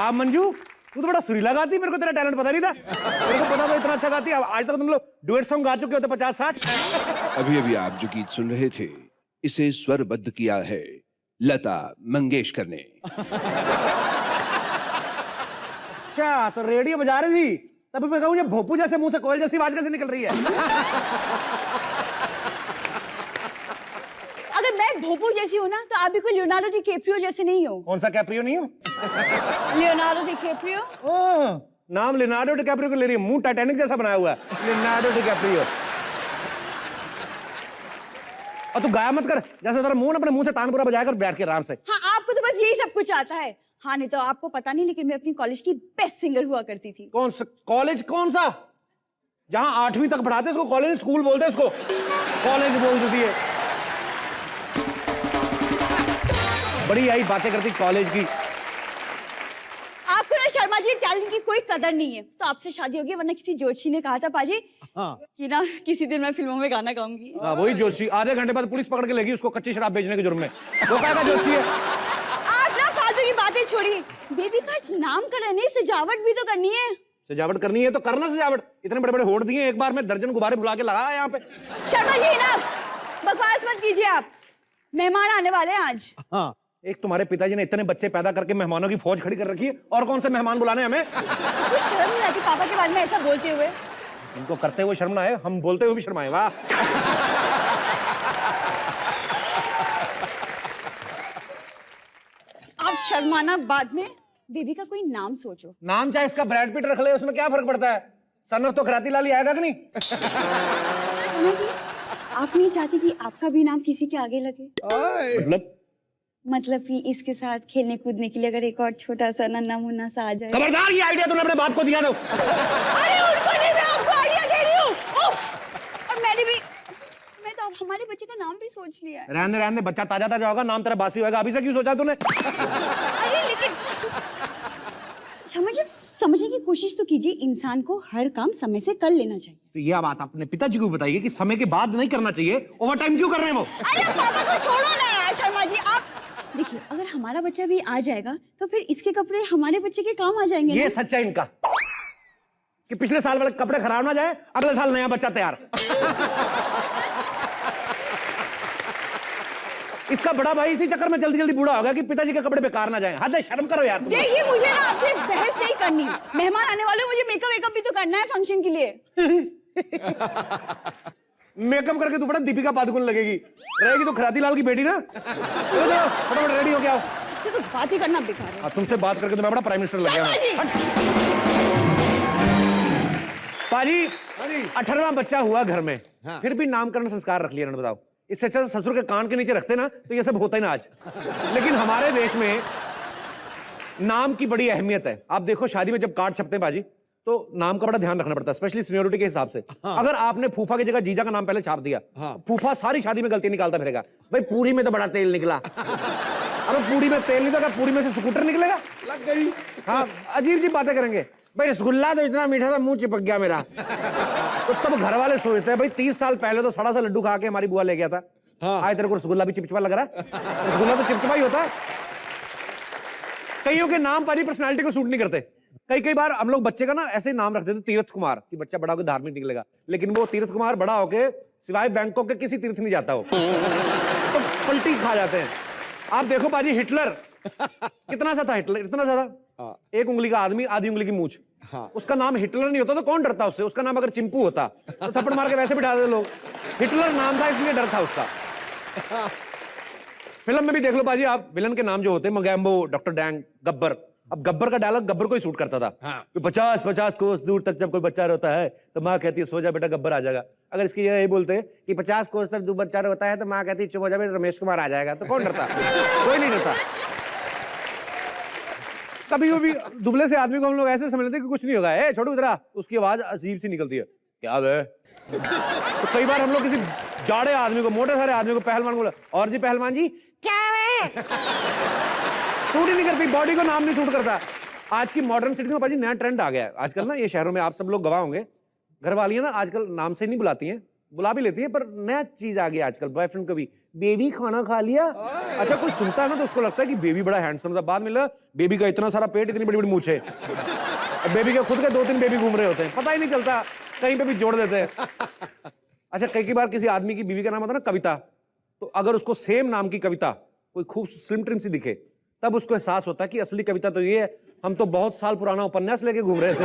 वाह मंजू, तू तो बड़ा सुरीला गाती, मेरे को तेरा टैलेंट पता नहीं था। मेरे को पता तो इतना अच्छा गाती है। आज तक तुम लोग डुएट सॉन्ग गा चुके होते 50-60। अभी अभी आप जो गीत सुन रहे थे, इसे स्वरबद्ध किया है लता मंगेशकर ने। अच्छा, तो रेडियो बजा रही थी, तभी मैं कहूँ ये भोपू जैसे मुंह से कोयल जैसी आवाज कैसे निकल रही है? अगर मैं भोपू जैसी हूँ ना, तो आप भी कोई लियोनार्डो डिकैप्रियो जैसे नहीं हो। कौन सा कैप्रियो नहीं हो? Leonardo DiCaprio. ओह, नाम लियोनार्डो डिकैप्रियो को ले रही है, मुंह टाइटैनिक जैसा बनाया हुआ है, लियोनार्डो डिकैप्रियो। और तू गाया मत कर, जैसे तेरा मुंह अपने मुंह से तानपुरा बजाया कर बैठ के आराम से। हाँ, आपको तो बस यही सब कुछ आता है। हाँ, नहीं तो आपको पता नहीं, लेकिन मैं अपनी कॉलेज की बेस्ट सिंगर हुआ करती थी। कौन सा कॉलेज? कौन सा? जहां 8वीं तक पढ़ाते उसको कॉलेज, स्कूल बोलते उसको कॉलेज बोल देती है। बड़ी आई बातें करती कॉलेज की। आपको ना शर्मा जी टैलेंट की कोई कदर नहीं है, तो आपसे शादी होगी, वरना किसी जोशी ने कहा था पाजी कि ना किसी दिन मैं फिल्मों में गाना गाऊंगी। वही जोशी, आधे घंटे बाद पुलिस पकड़ के लेगी उसको कच्ची शराब बेचने के जुर्म में। वो कहेगा जोशी है। आप ना फालतू की बातें छोड़िए, बेबी का नामकरण नहीं, सजावट भी तो करनी है। सजावट करनी है तो करना सजावट। इतने बड़े बड़े होड़ दिए, एक बार में दर्जन गुब्बारे बुला के लगा यहाँ पे। शर्मा जी इनफ, बकवास मत कीजिए आप। मेहमान आने वाले हैं आज। हाँ, एक तुम्हारे पिताजी ने इतने बच्चे पैदा करके मेहमानों की फौज खड़ी कर रखी है, और कौन से मेहमान बुलाने हमें? कुछ शर्म नहीं आती पापा के बारे में ऐसा बोलते हुए? इनको करते हुए शर्म ना आए, हम बोलते हुए भी शर्माए। वाह। आप शर्माना बाद में, बेबी का कोई नाम सोचो। नाम चाहे इसका ब्रैड पिट रख ले, उसमें क्या फर्क पड़ता है? सन ऑफ तो खराती लाल ही आएगा कि नहीं? जी, आप नहीं चाहती कि आपका भी नाम किसी के आगे लगे? मतलब कि इसके साथ खेलने कूदने के लिए अगर एक और छोटा सा नन्हा मुन्ना सा आ जाए। खबरदार, ये आइडिया तूने अपने बाप को दिया दो। अरे उनको नहीं, मैं आपको आइडिया दे रही हूँ। और मैंने भी, मैं तो अब हमारे बच्चे का नाम भी सोच लिया है। रहने दे, बच्चा ताजा ताजा होगा, नाम तेरा बासी होगा। अभी से क्यों सोचा तूने? अरे लेकिन शर्मा जी, समझने की कोशिश तो कीजिए, इंसान को हर काम समय से कर लेना चाहिए। तो यह बात अपने पिताजी को बताइए कि समय के बाद नहीं करना चाहिए। ओवर टाइम क्यों कर रहे हैं वो? अरे पापा को छोड़ो ना यार। शर्मा जी आप देखिए, अगर हमारा बच्चा भी आ जाएगा तो फिर इसके कपड़े हमारे बच्चे के काम आ जाएंगे। ये सच है इनका कि पिछले साल वाले कपड़े खराब ना जाए, अगले साल नया बच्चा तैयार। इसका बड़ा भाई इसी चक्कर में जल्दी जल्दी बूढ़ा हो गया कि पिताजी के कपड़े बेकार ना जाएं। हद है, शर्म करो यार। देखिए, मुझे ना आपसे बहस नहीं करनी। मेहमान आने वाले, मुझे मेकअप वेकअप भी तो करना है फंक्शन के लिए। मेकअप करके तू बड़ा दीपिका पादुकोण लगेगी। रहेगी तो खराती लाल की बेटी ना। फटाफट रेडी हो गया। आपसे तो बात ही करना बेकार है। तुमसे बात करके तो मैं बड़ा प्राइम मिनिस्टर लग गया। पाजी, 18वां बच्चा हुआ घर में, फिर भी नामकरण संस्कार रख लिया। बताओ, इससे अच्छा ससुर के कान के नीचे रखते ना तो ये सब होता ही ना आज। लेकिन हमारे देश में नाम की बड़ी अहमियत है। आप देखो, शादी में जब कार्ड छपते हैं बाजी, तो नाम का बड़ा ध्यान रखना पड़ता है, स्पेशली सीनियोरिटी के हिसाब से। अगर आपने फूफा की जगह जीजा का नाम पहले छाप दिया, फूफा सारी शादी में गलती निकालता फिरेगा। भाई पूरी में तो बड़ा तेल निकला। अरे पूरी में तेल निकला, पूरी में से स्कूटर निकलेगा? लग गई। हाँ, अजीब अजीब बातें करेंगे। भाई रसगुल्ला तो इतना मीठा था, मुंह चिपक गया मेरा। तो तब घर वाले सोचते हैं, भाई 30 साल पहले तो सड़ा सा लड्डू खा के हमारी बुआ ले गया था। आज तेरे को रसगुल्ला भी चिपचिपा लग रहा है? रसगुल्ला तो चिपचिपा ही होता है। कईयों के नाम पर ही पर्सनालिटी को सूट नहीं करते। कई बार हम लोग बच्चे का ना ऐसे नाम रख देते तीर्थ कुमार, कि बच्चा बड़ा होकर धार्मिक निकलेगा। लेकिन वो तीर्थ कुमार बड़ा होके सिवाय बैंकॉक के किसी तीर्थ नहीं जाता हो, तो पलटी खा जाते हैं। आप देखो बाजी, हिटलर कितना सा था? हिटलर इतना सा था, एक उंगली का आदमी, आधी उंगली की मूंछ। उसका नाम हिटलर नहीं होता तो कौन डरता उससे? उसका नाम अगर चिंपू होता तो थप्पड़ मार के वैसे बिठा देते लोग। हिटलर नाम था इसलिए डर था उसका। फिल्म में भी देख लो बाजी आप, विलन के नाम जो होते हैं, मंगैम्बो, डॉक्टर डैंग, गब्बर। अब गब्बर का डायलॉग गब्बर को ही सूट करता था। कि 50-50 कोस दूर तक जब कोई बच्चा रोता है तो माँ कहती है सो जा बेटा, गब्बर आ जाएगा। अगर इसकी यही बोलते कि 50 कोस तक जो बच्चा रोता है तो माँ कहती है चुप हो जा बेटा, रमेश कुमार आ जाएगा। तो कौन डरता? कोई नहीं डरता। कभी भी दुबले से आदमी को हम लोग ऐसे समझ लेते कि कुछ नहीं होगा। ए छोटू इधर, उसकी आवाज अजीब सी निकलती है, क्या है? तो कई बार हम लोग किसी जाड़े आदमी को, मोटे सारे आदमी को, पहलवान को, और जी पहलवान जी क्या है, सूट ही नहीं करती, बॉडी को नाम नहीं सूट करता। आज की मॉडर्न सिटी में पाजी नया ट्रेंड आ गया है आजकल ना, ये शहरों में आप सब लोग गवाह होंगे। घर वालियां ना आजकल नाम से नहीं बुलाती हैं, बुला भी लेती हैं, पर नया चीज आ गया आजकल, बॉयफ्रेंड को भी बेबी खाना खा लिया। अच्छा कोई सुनता है ना तो उसको लगता है कि बेबी बड़ा हैंडसम था, बाद में लगा बेबी का इतना सारा पेट, इतनी बड़ी बड़ी मूछें, बेबी के खुद के 2-3 बेबी घूम रहे होते हैं, पता ही नहीं चलता, कहीं पे भी जोड़ देते हैं। अच्छा कई बार किसी आदमी की बीवी का नाम होता है ना कविता, तो अगर उसको सेम नाम की कविता कोई खूब स्लिम ट्रिम सी दिखे तब उसको एहसास होता है कि असली कविता तो ये है, हम तो बहुत साल पुराना उपन्यास लेके घूम रहे थे।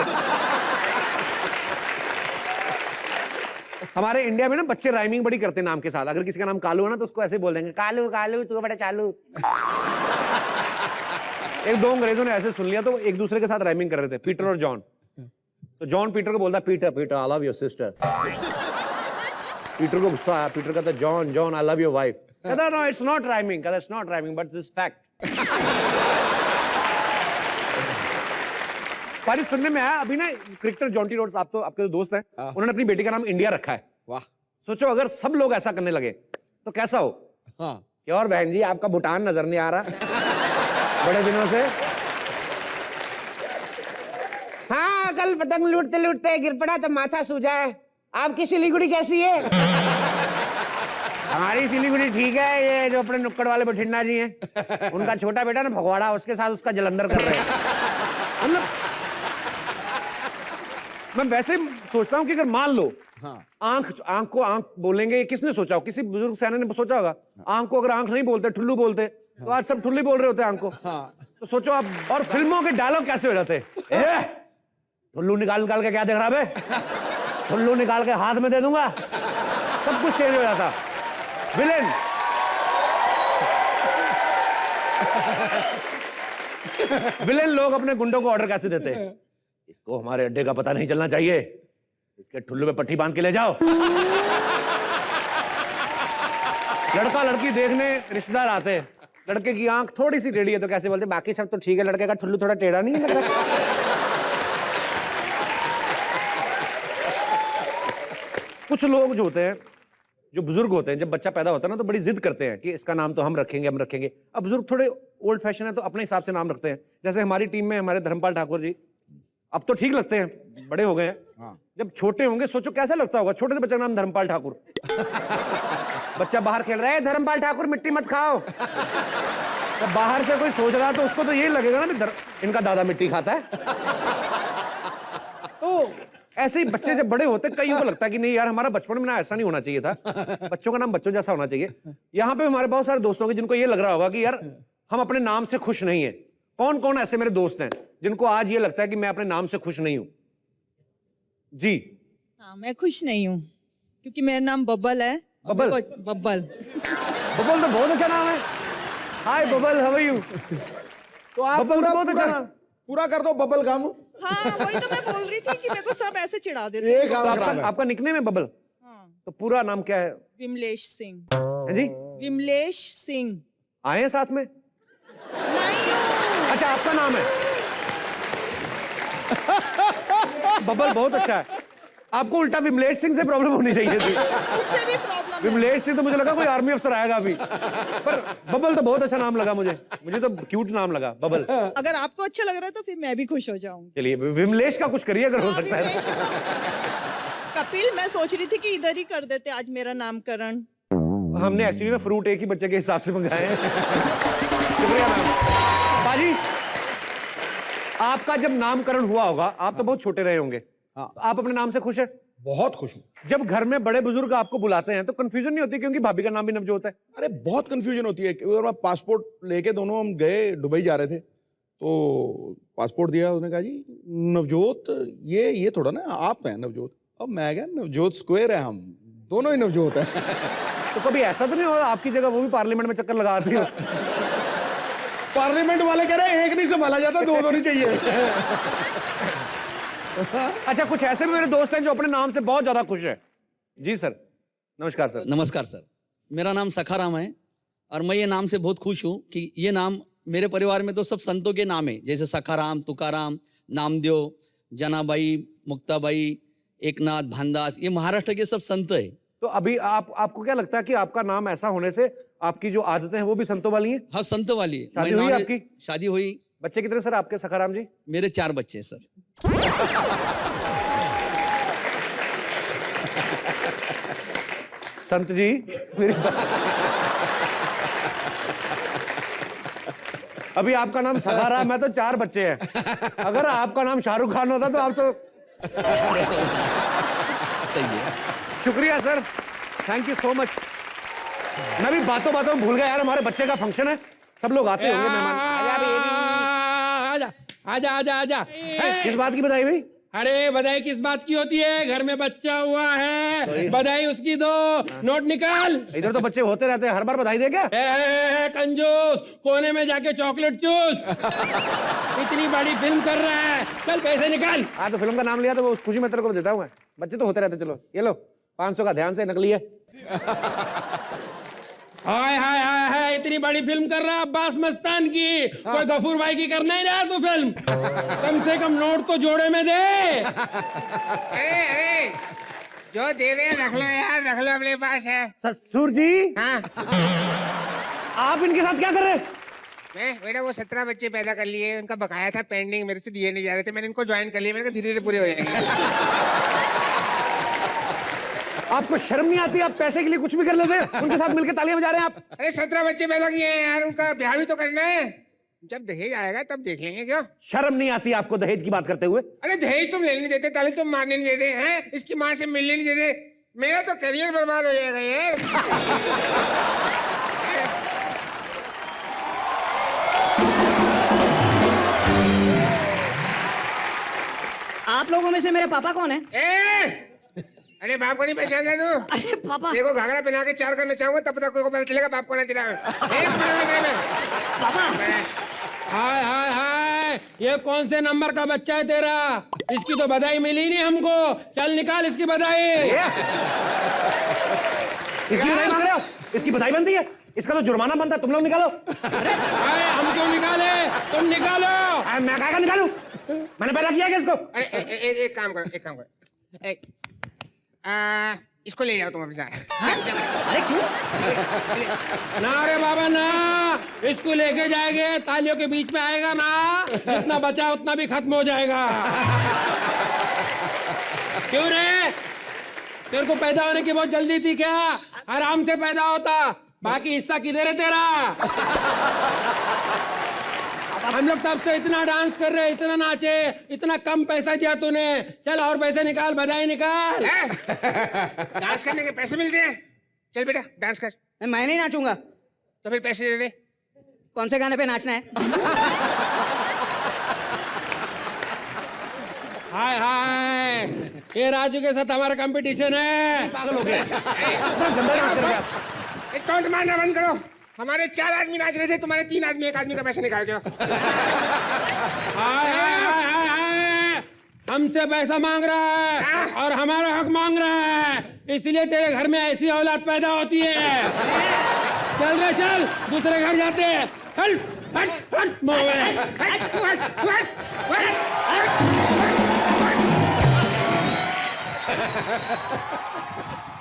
हमारे इंडिया में ना बच्चे राइमिंग बड़ी करते हैं नाम के साथ। अगर किसी का नाम कालू है ना तो उसको ऐसे बोल देंगे, कालू कालू तू बड़ा चालू। एक दो अंग्रेजों ने ऐसे सुन लिया तो एक दूसरे के साथ राइमिंग कर रहे थे, पीटर और जॉन। तो जॉन पीटर को बोलता, Peter Peter I love your sister. Peter को गुस्सा आया, पीटर कहता John John I love your wife. कहता नो इट्स नॉट राइमिंग, कहता it's not rhyming but this fact. पारी सुनने में आया अभी ना क्रिकेटर जॉन्टी रोड्स, आप तो आपके दोस्त हैं, उन्होंने अपनी बेटी का नाम इंडिया रखा है। वाह। सोचो अगर सब लोग ऐसा करने लगे तो कैसा हो। हाँ। क्या और बहन जी आपका भूटान नजर नहीं आ रहा बड़े दिनों से। हाँ कल पतंग लूटते लूटते गिर पड़ा तो माथा सूजा है। आपकी सिलीगुड़ी कैसी है? हमारी सिलीगुड़ी ठीक है, ये जो अपने नुक्कड़ वाले बठिंडा जी हैं उनका छोटा बेटा ना भगवाड़ा, उसके साथ उसका जलंधर कर रहे हैं। मतलब मैं वैसे सोचता हूँ कि अगर मान लो आंख को आंख बोलेंगे, किसने सोचा हो, किसी बुजुर्ग सैनिक ने सोचा होगा आंख को अगर आंख नहीं बोलते ठुल्लू बोलते तो आज सब ठुल्लू बोल रहे होते आंख को। तो सोचो आप, और फिल्मों के डायलॉग कैसे हो जाते, ठुल्लू निकाल निकाल के क्या देख रहा बे, ठुल्लू निकाल के हाथ में दे दूंगा, सब कुछ चेंज हो जाता। विलेन विलेन लोग अपने गुंडों को ऑर्डर कैसे देते हैं, इसको हमारे अड्डे का पता नहीं चलना चाहिए, इसके ठुल्लू पे पट्टी बांध के ले जाओ। लड़का लड़की देखने रिश्तेदार आते हैं, लड़के की आंख थोड़ी सी टेढ़ी है तो कैसे बोलते बाकी सब तो ठीक है, लड़के का ठुल्लू थोड़ा टेढ़ा नहीं है। कुछ लोग जो होते हैं, जो बुजुर्ग होते हैं, जब बच्चा पैदा होता है ना तो बड़ी जिद करते हैं कि इसका नाम तो हम रखेंगे हम रखेंगे। अब बुजुर्ग थोड़े ओल्ड फैशन है तो अपने हिसाब से नाम रखते हैं। जैसे हमारी टीम में हमारे धर्मपाल ठाकुर जी अब तो ठीक लगते हैं, बड़े हो गए हैं। जब छोटे होंगे सोचो कैसा लगता होगा छोटे से बच्चे का नाम धर्मपाल ठाकुर। बच्चा बाहर खेल रहा है, धर्मपाल ठाकुर मिट्टी मत खाओ। जब बाहर से कोई सोच रहा तो उसको तो यही लगेगा ना इनका दादा मिट्टी खाता है। तो ऐसे ही बच्चे जब बड़े होते कईयों को लगता है कि नहीं यार हमारा बचपन में ना ऐसा नहीं होना चाहिए था, बच्चों का नाम बच्चों जैसा होना चाहिए। यहाँ पे हमारे बहुत सारे दोस्तों के जिनको ये लग रहा होगा कि यार हम अपने नाम से खुश नहीं है। कौन कौन ऐसे मेरे दोस्त हैं जिनको आज ये लगता है कि मैं अपने नाम से खुश नहीं हूं? जी हाँ, मैं खुश नहीं हूँ क्योंकि मेरा नाम बब्बल है। बब्बल? बब्बल बब्बल तो बहुत अच्छा नाम है। हाय बब्बल, हाउ आर यू? तो आप बब्बल तो बहुत अच्छा नाम। पूरा कर दो बबल गम। हाँ वही तो मैं बोल रही थी कि मेरे को सब ऐसे चिढ़ा देते एक हैं। काम खराब है। आपका निकनेम है बब्बल? हाँ, तो पूरा नाम क्या है? विमलेश सिंह। है जी? विमलेश सिंह। आए हैं साथ में? नहीं हूँ। अच्छा आपका नाम है बब्बल, बहुत अच्छा है। आपको उल्टा विमलेश सिंह से प्रॉब्लम होनी चाहिए थी। उससे भी प्रॉब्लम है। विमलेश सिंह तो मुझे लगा कोई आर्मी अफसर आएगा अभी, पर बबल तो बहुत अच्छा नाम लगा मुझे तो क्यूट नाम लगा बबल। अगर आपको अच्छा लग रहा है तो फिर मैं भी खुश हो जाऊंगी। चलिए विमलेश का कुछ करिए अगर हो सकता है। विमलेश का नाम- कपिल, मैं सोच रही थी कि इधर ही कर देते आज मेरा नामकरण। हमने एक्चुअली ना फ्रूट एक ही बच्चे के हिसाब से मंगाए हैं। शुक्रिया मैम। बाजी आपका जब नामकरण हुआ होगा, आप तो बहुत छोटे रहे होंगे, तो आप अपने नाम से खुश हैं? बहुत खुश हूँ। जब घर में बड़े बुजुर्ग आपको बुलाते हैं तो कंफ्यूजन नहीं होती क्योंकि भाभी का नाम भी नवजोत है? अरे बहुत कंफ्यूजन होती है। और मैं पासपोर्ट लेके दोनों हम गए, दुबई जा रहे थे, तो पासपोर्ट दिया, उसने कहा जी नवजोत ये थोड़ा ना आप हैं नवजोत। अब मैं क्या, नवजोत स्क्वायर है, हम दोनों ही नवजोत है। तो कभी ऐसा तो नहीं हुआ आपकी जगह वो भी पार्लियामेंट में चक्कर लगाती हो? पार्लियामेंट वाले कह रहे हैं एक नहीं संभाला जाता, दो नहीं चाहिए। अच्छा कुछ ऐसे भी मेरे दोस्त हैं जो अपने नाम से बहुत ज्यादा खुश हैं। जी सर, नमस्कार सर। नमस्कार सर, मेरा नाम सखाराम है और मैं ये नाम से बहुत खुश हूँ कि ये नाम मेरे परिवार में तो सब संतों के नाम है, जैसे सखाराम, तुकाराम, नामदेव, जनाबाई, मुक्ताबाई, एकनाथ, भानदास, ये महाराष्ट्र के सब संत है। तो अभी आपको क्या लगता है कि आपका नाम ऐसा होने से आपकी जो आदतें हैं वो भी संतों वाली हैं? हाँ, संत वाली है। शादी हुई आपकी? शादी हुई। बच्चे कितने सर आपके सखाराम जी? मेरे 4 बच्चे हैं सर। संत जी मेरी बात अभी आपका नाम सखाराम है तो 4 बच्चे हैं। अगर आपका नाम शाहरुख खान होता तो आप तो सही है। शुक्रिया sir, thank you so much. मैं भी बातों बातों में भूल गया यार, हमारे बच्चे का फंक्शन है, सब लोग आते होंगे मेहमान। आजा बेबी। आजा आजा आजा आजा। किस बात की बधाई भाई? अरे बधाई किस बात की होती है, घर में बच्चा हुआ है, बधाई उसकी दो। नोट निकाल। इधर तो बच्चे होते रहते हैं, हर बार बधाई दे क्या? कंजूस, कोने में जाके चॉकलेट चूस। इतनी बड़ी फिल्म कर रहा है, चल पैसे निकाल। हाँ तो फिल्म का नाम लिया तो वो उस खुशी में तेरे को देता हूँ मैं। बच्चे तो होते रहते, चलो ये लो 500 का, ध्यान से, नकली है। हाय हाय हाय हाय, इतनी बड़ी फिल्म कर रहा है अब्बास मस्तान की। कोई गफूर भाई की करना ही रहा तू फिल्म। कम से कम नोट तो जोड़े में दे। अरे जो दे रहे हैं रख लो यार, रख लो, अपने पास है। ससुर जी, हाँ आप इनके साथ क्या कर रहे हैं? मैं बेटा वो 17 बच्चे पैदा कर लिए, उनका बकाया था पेंडिंग, मेरे से दिए नहीं जा रहे थे, मैंने इनको ज्वाइन कर लिया, मैंने कहा धीरे धीरे पूरे हो जाएंगे। आपको शर्म नहीं आती? आप पैसे के लिए कुछ भी कर लेते हैं, उनके साथ मिलकर तालियां बजा रहे हैं आप। अरे 17 बच्चे पैदा किए हैं यार, उनका ब्याह भी तो करना है। जब दहेज आएगा तब देख लेंगे। क्यों शर्म नहीं आती आपको दहेज की बात करते हुए? अरे दहेज तुम लेने नहीं देते, ताली तुम मारने नहीं देते हैं, इसकी माँ से मिलने नहीं देते, मेरा तो करियर बर्बाद हो जाएगा यार। आप लोगों में से मेरे पापा कौन है? अरे बाप को नहीं पहचान रहा तू? अरे पापा, देखो घाघरा पहना के 4 करना चाहूंगा तब तक कोई को पता चलेगा बाप को नहीं तेरा। पापा। हाय हाय हाय, ये कौन से नंबर का बच्चा है तेरा? इसकी तो बधाई मिली नहीं हमको। चल निकाल इसकी बधाई। इसकी बधाई मांग रहे हो? इसकी बधाई बनती है, इसका तो जुर्माना बनता है, तुम लोग निकालो। अरे हम क्यों निकाले, तुम निकालो। मैं क्या निकालूं? मैंने पैदा किया क्या इसको? अरे एक काम करो, एक काम करो, इसको ले जाओ तुम अपने साथ। अरे क्यों? ना रे बाबा ना, इसको लेके जाएंगे, तालियों के बीच में आएगा ना, जितना बचा उतना भी खत्म हो जाएगा। क्यों रे, तेरे को पैदा होने की बहुत जल्दी थी क्या? आराम से पैदा होता, बाकी हिस्सा किधर है तेरा? हम लोग तब से इतना डांस कर रहे, इतना नाचे, इतना कम पैसा दिया तूने। चल और पैसे निकाल, बधाई निकाल। डांस करने के पैसे मिलते हैं? चल बेटा डांस कर। मैं नहीं नाचूंगा। तो फिर पैसे दे दे। कौन से गाने पे नाचना है? हाय हाय, ये राजू के साथ हमारा कंपटीशन है। पागल हो गए, गंदा डांस कर रहे आप। टोंट मारना बंद करो। हमारे 4 आदमी नाच रहे थे, तुम्हारे 3 आदमी, 1 आदमी का पैसा निकाल दो। हाय हाय हाय हाय हाय, हमसे पैसा मांग रहा है और हमारा हक मांग रहा है, इसलिए तेरे घर में ऐसी औलाद पैदा होती है। चल रे चल, दूसरे घर जाते हैं। हट हट हट मोए।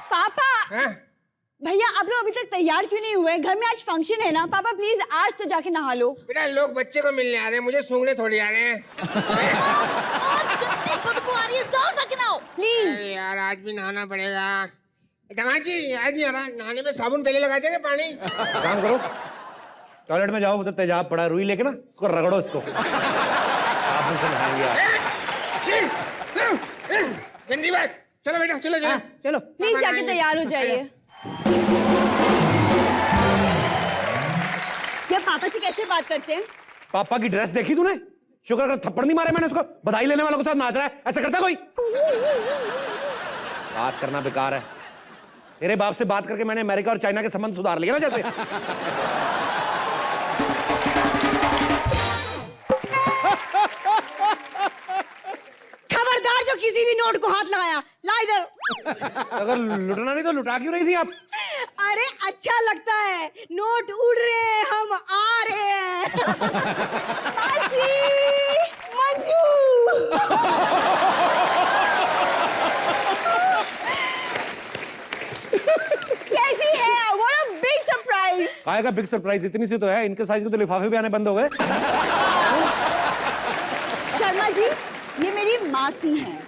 पापा, भैया आप लोग अभी तक तैयार क्यों नहीं हुए? घर में आज फंक्शन है ना। पापा प्लीज आज तो जाके नहा लो। बेटा लोग बच्चे को मिलने आ रहे हैं, मुझे सूंघने थोड़ी आ रहे हैं। बदबू आ रही है, जाओ जाके नहाओ प्लीज। अरे यार आज भी नहाना पड़ेगा। दामाद जी आज नहीं आ रहा, नहाने में साबुन पहले लगा देंगे पानी। काम करो, टॉयलेट में जाओ, उधर तेजाब पड़ा है, रुई लेके ना इसको रगड़ो, इसको साबुन से नहाएंगे आप। गंदी बात। चलो बेटा चलो चलो चलो प्लीज जाके तैयार हो जाइए। क्या पापा से कैसे बात करते हैं? पापा की ड्रेस देखी तूने? शुक्र कर थप्पड़ नहीं मारे मैंने उसको। बधाई लेने वालों के साथ नाच रहा है, ऐसा करता कोई? बात करना बेकार है। तेरे बाप से बात करके मैंने अमेरिका और चाइना के संबंध सुधार लिए ना जैसे। खबरदार जो किसी भी नोट को हाथ लगाया, ला इधर। अगर लुटना नहीं तो लुटा क्यों रही थी आप? अरे अच्छा लगता है, नोट उड़ रहे हैं, हम आ रहे हैं। मासी, मंजू। कैसी है? What a big surprise! आएगा बिग सरप्राइज, इतनी सी तो है, इनके साइज के तो लिफाफे भी आने बंद हो गए। शर्मा जी, ये मेरी मासी हैं।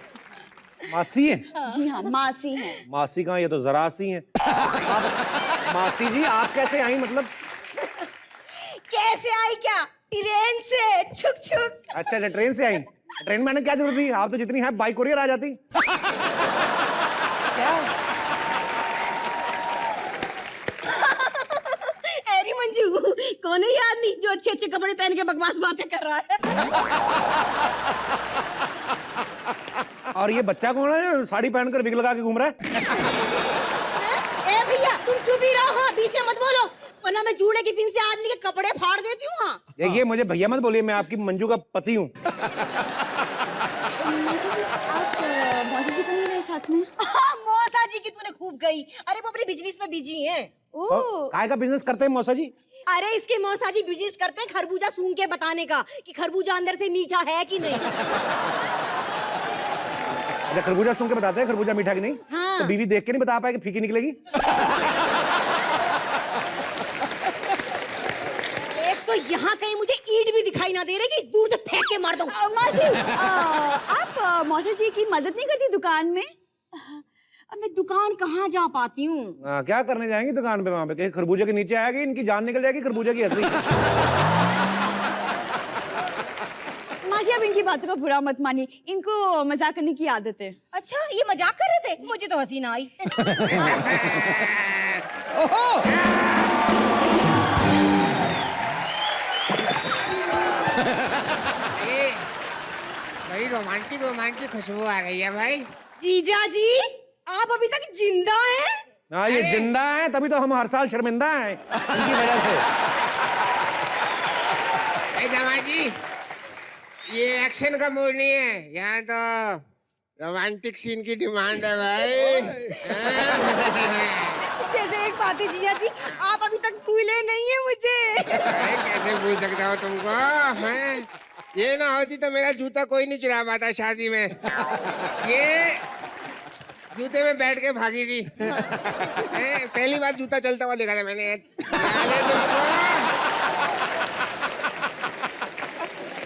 मासी है? जी हाँ मासी हैं। मासी कहाँ, ये तो जरा सी है। मासी जी आप कैसे आई? मतलब कैसे आई क्या? ट्रेन से, छुक छुक। अच्छा अच्छा, ट्रेन से आई। ट्रेन में आने की क्या जरूरत थी? आप तो जितनी है बाइक कोरियर आ जाती। क्या? अरे मंजू, कौन है ये आदमी जो अच्छे अच्छे कपड़े पहन के बकवास बातें कर रहा है? और ये बच्चा कौन है साड़ी पहनकर विग लगा के घूम रहा है? ए भैया, तुम चुप ही रहो, हाँ, बीच में मत बोलो, वरना मैं जूड़े की पिन से आदमी के कपड़े फाड़ देती हूँ। हाँ, देखिए, मुझे भैया मत बोलिए, मैं आपकी मंजू का पति हूँ। मौसा जी को नहीं रहे साथ में? हाँ, मौसा जी की तूने खूब गई। अरे वो अपने बिजनेस में बिजी हैं। तो काय का बिजनेस करते हैं मौसा जी? अरे इसके मौसा जी बिजनेस करते हैं खरबूजा सूंघ के बताने का कि खरबूजा अंदर से मीठा है कि नहीं। अच्छा, खरबूजा सूंघ के बताते हैं खरबूजा मीठा कि नहीं? हाँ। तो बीवी देख के नहीं बता पाए कि फीकी निकलेगी? एक तो यहाँ कहीं मुझे ईंट भी दिखाई ना दे रही कि दूर से फेंक के मार दूं। मासी, आप मौसा जी की मदद नहीं करती दुकान में? अब मैं दुकान कहाँ जा पाती हूँ? क्या करने जाएंगी दुकान पे? वहां पे कहीं खरबूजे के नीचे आएगी, इनकी जान निकल जाएगी खरबूजे की हंसी। मासी, अब इनकी बातों का बुरा मत मानिए, इनको मजाक करने की आदत है। अच्छा, ये मजाक कर रहे थे? मुझे तो हंसी ना आई। भाई रोमांटिक रोमांटिक खुशबू आ रही है भाई। जीजा जी, आप अभी तक जिंदा हैं? हाँ, ये जिंदा है, तभी तो हम हर साल शर्मिंदा हैं इनकी वजह से। जमाल जी, ये एक्शन का मूड नहीं है, यहाँ तो रोमांटिक सीन की डिमांड है भाई। जैसे एक बात है जीजा जी, आप अभी तक भूले नहीं है मुझे। कैसे भूल सकता हूँ तुमको? मैं ये ना होती तो मेरा जूता कोई नहीं चुरा पाता शादी में। ये जूते में बैठ के भागी थी। पहली बार जूता चलता हुआ देखा था मैंने।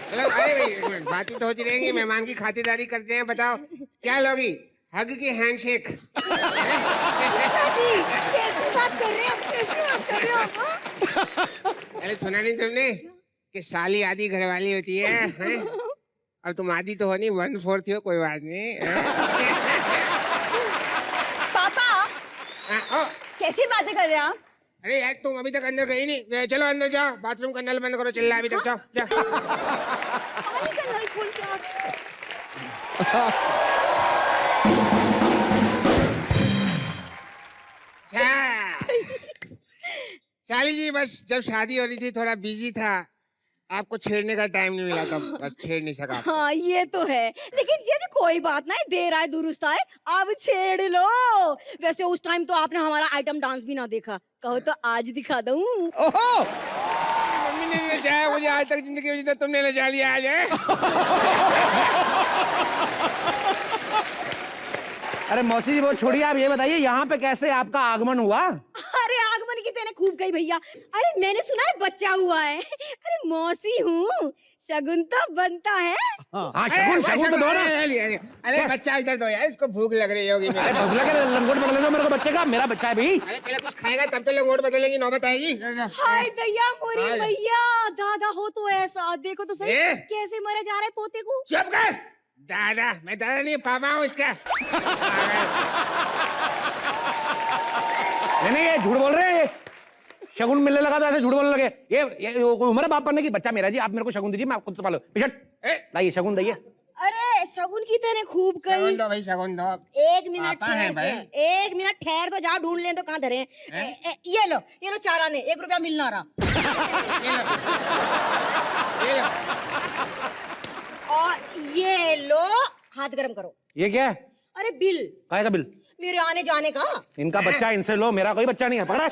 मतलब अरे भाई, बातें तो होती रहेंगी, मेहमान की खातिरदारी करते हैं। बताओ क्या लोगी? हग की हैंडशेक। कैसी बात कर रहे हैं आप? कैसी बात कर रहे हो आप? अरे सुना नहीं तुमने कि साली आधी घरवाली होती है? अब तुम आधी तो हो नहीं, 1/4 हो, कोई बात नहीं। पापा, कैसी बातें कर रहे हैं आप? अरे यार, तुम अभी तक अंदर गई नहीं। चलो अंदर जाओ, बाथरूम का नल बंद करो, चिल्ला अभी तक। जाओ जाओ। पानी का नल खोल के शाली जी, बस जब शादी हो रही थी थोड़ा बिजी था, आपको छेड़ने का टाइम नहीं मिला, तब बस छेड़ नहीं सका। हाँ, ये तो है, लेकिन जी कोई बात नहीं, देर आए दुरुस्त आए, अब छेड़ लो। वैसे उस टाइम तो आपने हमारा आइटम डांस भी ना देखा, कहो तो आज दिखा दूं। ओहो, मम्मी ने नचाया मुझे आज तक जिंदगी में, जितना तुमने नचा लिया आज है। अरे मौसी जी, वो छोड़िए, आप ये बताइए यहाँ पे कैसे आपका आगमन हुआ? अरे आगमन की तेने खूब गई भैया। अरे मैंने सुना है बच्चा हुआ है। अरे मौसी हूँ, शगुन तो बनता है। हाँ, शगुन शगुन तो दो ना। अरे बच्चा इधर दो यार, इसको भूख लग रही होगी। अरे भगला के लंगोट बदले दो मेरे को बच्चे का, मेरा बच्चा है भाई। अरे पहले कुछ खाएगा तब तो लंगोट बदलेगी, नौबत आएगी। हाय दया मोरी भैया, दादा हो तो ऐसा, देखो तो सही कैसे मरे जा रहे पोते को। चुप कर। दादा? मैं दादा नहीं, पापा हूँ इसका। नहीं, ये झूठ बोल रहे हैं। शगुन मिलने लगा तो ऐसे झूठ बोलने लगे। ये कोई उम्र है बाप बनने की? बच्चा मेरा जी, आप मेरे को शगुन दीजिए, मैं आपको तो पालो। पिछट लाइए, शगुन दइए। अरे शगुन की तेने खूब कही। शगुन दो भाई, शगुन दो। एक मिनट ठहर तो जा, ढूंढ ले तो कहाँ धरे। ये लो चारा ने, 1 रुपया मिलना रहा। और ये लो, हाथ गरम करो। ये क्या है? अरे बिल। काय का बिल? मेरे आने जाने का। इनका बच्चा इनसे लो, मेरा कोई बच्चा नहीं है। पकड़ा।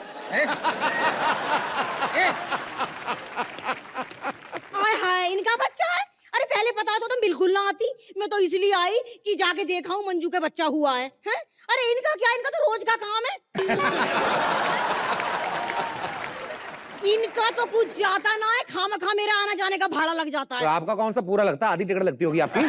हाय हाय, इनका बच्चा है? अरे पहले पता तो तुम बिल्कुल ना आती। मैं तो इसलिए आई कि जाके देखा हूँ मंजू का बच्चा हुआ है। अरे इनका क्या, इनका तो रोज का काम है। इनका तो कुछ जाता ना है, खामखा मेरा आना जाने का भाड़ा लग जाता है। तो आपका कौन सा पूरा लगता है? आधी टिकट लगती होगी आपकी।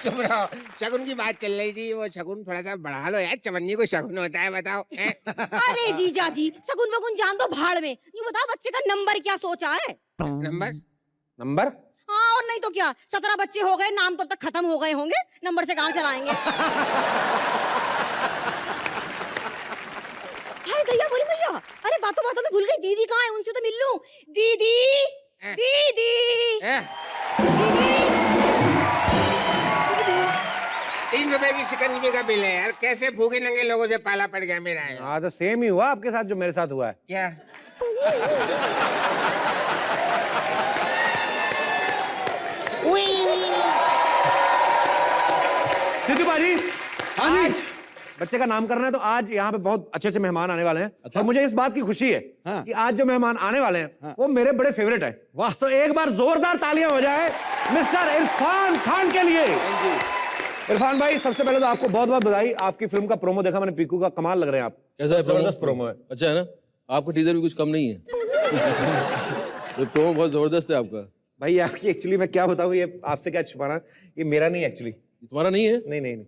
चुप रहो। शगुन की बात चल रही थी, वो शगुन थोड़ा सा बढ़ा लो यार, चवन्नी को शगुन होता है, बताओ। अरे जीजा जी, सगुन वगुन जान दो भाड़ में, यूँ बताओ बच्चे का नंबर क्या सोचा है? नंबर? हाँ और नहीं तो क्या, 17 बच्चे हो गए, नाम तो अब तक खत्म हो गए होंगे, नंबर से काम चलाएंगे। हाय गैया मोरी मैया, अरे बातों बातों में भूल गई, दीदी कहाँ है? उनसे तो मिल लूं। दीदी दीदी दीदी 3 रुपए की शिकंजी का बिल है यार, कैसे भूखे नंगे लोगों से पाला पड़ गया मेरा। हाँ तो सेम ही हुआ आपके साथ जो मेरे साथ हुआ है। क्या? सिद्धू बाजी, हाँ जी, बच्चे का नामकरण है तो आज यहाँ पे बहुत अच्छे अच्छे मेहमान आने वाले हैं। अच्छा? और मुझे इस बात की खुशी है कि आज जो मेहमान आने वाले हैं वो मेरे बड़े फेवरेट हैं। वाह, तो एक बार जोरदार तालियां हो जाए मिस्टर इरफान खान के लिए। इरफान भाई, सबसे पहले तो आपको बहुत बहुत बधाई। आपकी फिल्म का प्रोमो देखा मैंने, पीकू का, कमाल लग रहे हैं आप। कैसा है? जबरदस्त प्रोमो है। अच्छा है ना? आपका टीजर भी कुछ कम नहीं है। तो प्रोमो बहुत जबरदस्त है आपका भाई। आपकी एक्चुअली मैं क्या बताऊं, ये आपसे क्या छुपाना, ये मेरा नहीं एक्चुअली। तुम्हारा नहीं है? नहीं नहीं नहीं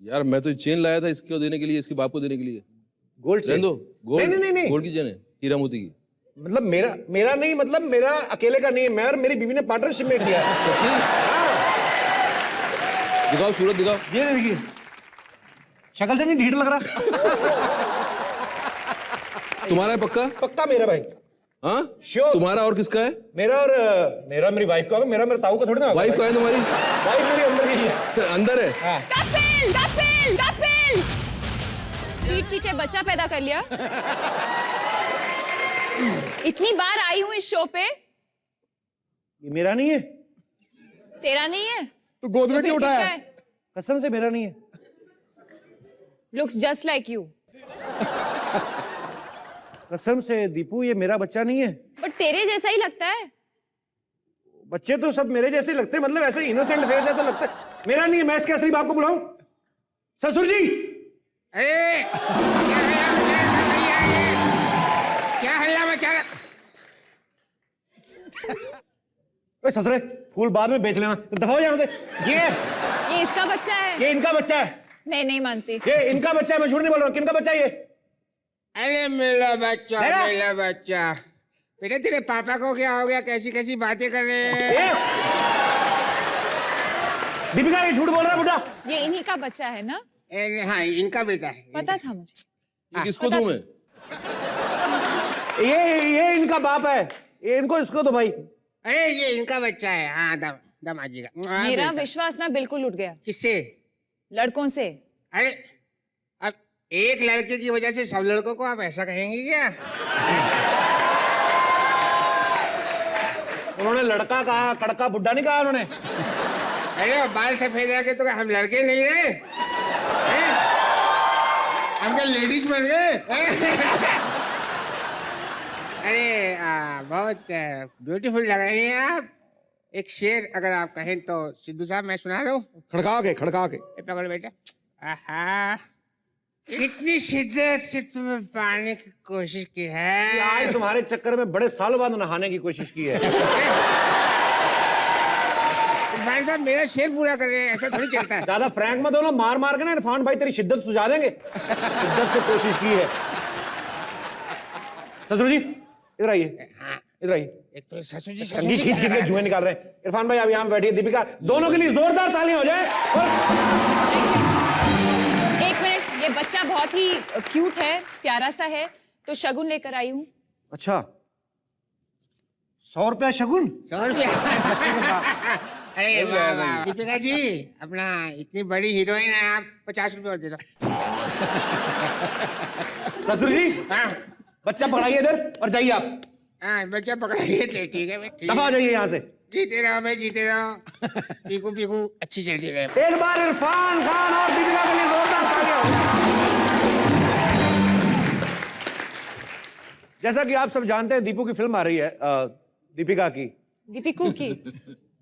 यार, मैं तो चेन लाया था इसको देने के लिए, इसके बाप को देने के लिए। Gold chain? गोल्ड? नहीं, गोल्ड की चेन है, हीरा मोती की। मतलब मेरा नहीं, मतलब मेरा अकेले का नहीं है, मैं और मेरी बीवी ने पार्टनरशिप में किया है। सच्ची? दिखाओ सूरत, दिखाओ। ये देखिए, शक्ल से नहीं ढीठ लग रहा। तुम्हारा है पक्का? पक्का मेरा भाई। हाँ श्योर। तुम्हारा और किसका है? मेरा मेरी वाइफ का होगा। मेरा मेरे ताऊ का थोड़ी ना। वाइफ का है तुम्हारी? वाइफ मेरी अंदर की है। अंदर है? हाँ। कपिल पीठ पीछे बच्चा पैदा कर लिया। इतनी बार आई हूँ इस शो पे। ये मेरा नहीं है। तेरा नहीं है तो गोद में क्यों उठाया? कसम से मेरा नहीं है। Looks just like you. कसम से दीपू, ये मेरा बच्चा नहीं है। बट तेरे जैसा ही लगता है। बच्चे तो सब मेरे जैसे लगते हैं, मतलब ऐसे इनोसेंट फेस है तो लगता है मेरा नहीं है। मैं इसके असली बाप को बुलाऊं? ससुर जी। अरे क्या हल्ला मचा रहा? ससुरे, फूल बाद में बेच लेना, दफा हो यहाँ से। ये इसका बच्चा है। ये इनका बच्चा है। मैं नहीं मानती। ये इनका बच्चा है, मैं झूठ नहीं बोल रहा हूँ। किनका बच्चा है ये? अरे मेरा बच्चा, मेरा बच्चा। बेटा तेरे पापा को क्या हो गया? कैसी कैसी बातें कर रहे हैं? दीपिका, ये झूठ बोल रहा है बुढ़ा। ये इन्हीं का बच्चा है ना? हाँ, इनका बेटा है। पता था मुझे। ये किसको दूं मैं? ये इनका बाप है। ये इनको इसको दो भाई। अरे ये इनका बच्चा है। हाँ, दामाजी का। मेरा विश्वास ना बिल्कुल उठ गया। किससे? लड़कों से। अरे अब एक लड़के की वजह से सब लड़कों को आप ऐसा कहेंगे क्या? उन्होंने लड़का कहा, कड़का बुड्ढा नहीं कहा उन्होंने। अरे बाल सफेद रखे तो हम लड़के नहीं रहे? हम क्या लेडीज बन गए? अरे बहुत ब्यूटीफुल लग रही हैं आप। एक शेर अगर आप कहें तो सिद्धू साहब मैं सुना दूं? खड़का के पकड़ बेटा। आहा, कितनी शिद्दत से तुम्हें पाने की कोशिश की है। आज तुम्हारे चक्कर में बड़े साल बाद नहाने की कोशिश की है। भाई साहब मेरा शेर पूरा कर रहे हैं, ऐसा थोड़ी चलता है। ज्यादा फ्रैंक मत होना, मार मार के ना इरफान भाई तेरी शिद्दत सुझा देंगे। शिद्दत से कोशिश की है। ससुर जी इधर आइए। हाँ। इधर आइए। एक तो ससुर जी कंघी खींच खींच के जुएं निकाल रहे हैं। इरफान भाई आप यहाँ पे बैठिए। दीपिका, दोनों के लिए जोरदार तालियां हो जाए। एक मिनट, ये बच्चा बहुत ही क्यूट है, प्यारा सा है, तो शगुन लेकर आई हूँ। अच्छा, 100 रुपया शगुन? 100 रुपया? अरे वाह वाह दीपिका जी, अपना इतनी बड़ी हीरोइन है आप, 50 रुपये और दे दो। ससुर जी, हाँ बच्चा पकड़ाइए इधर और जाइए आप। हाँ, बच्चा पकड़ाइए। ठीक है भाई, दफा हो जाइए यहाँ से। जीते रहो भाई, जीते रहो। पीकू पीकू अच्छी चलती रहे। एक बार इरफान खान और दीपिका के लिए जोरदार तालियां। जैसा कि आप सब जानते हैं, दीपू की फिल्म आ रही है, दीपिका की। दीपिकू की।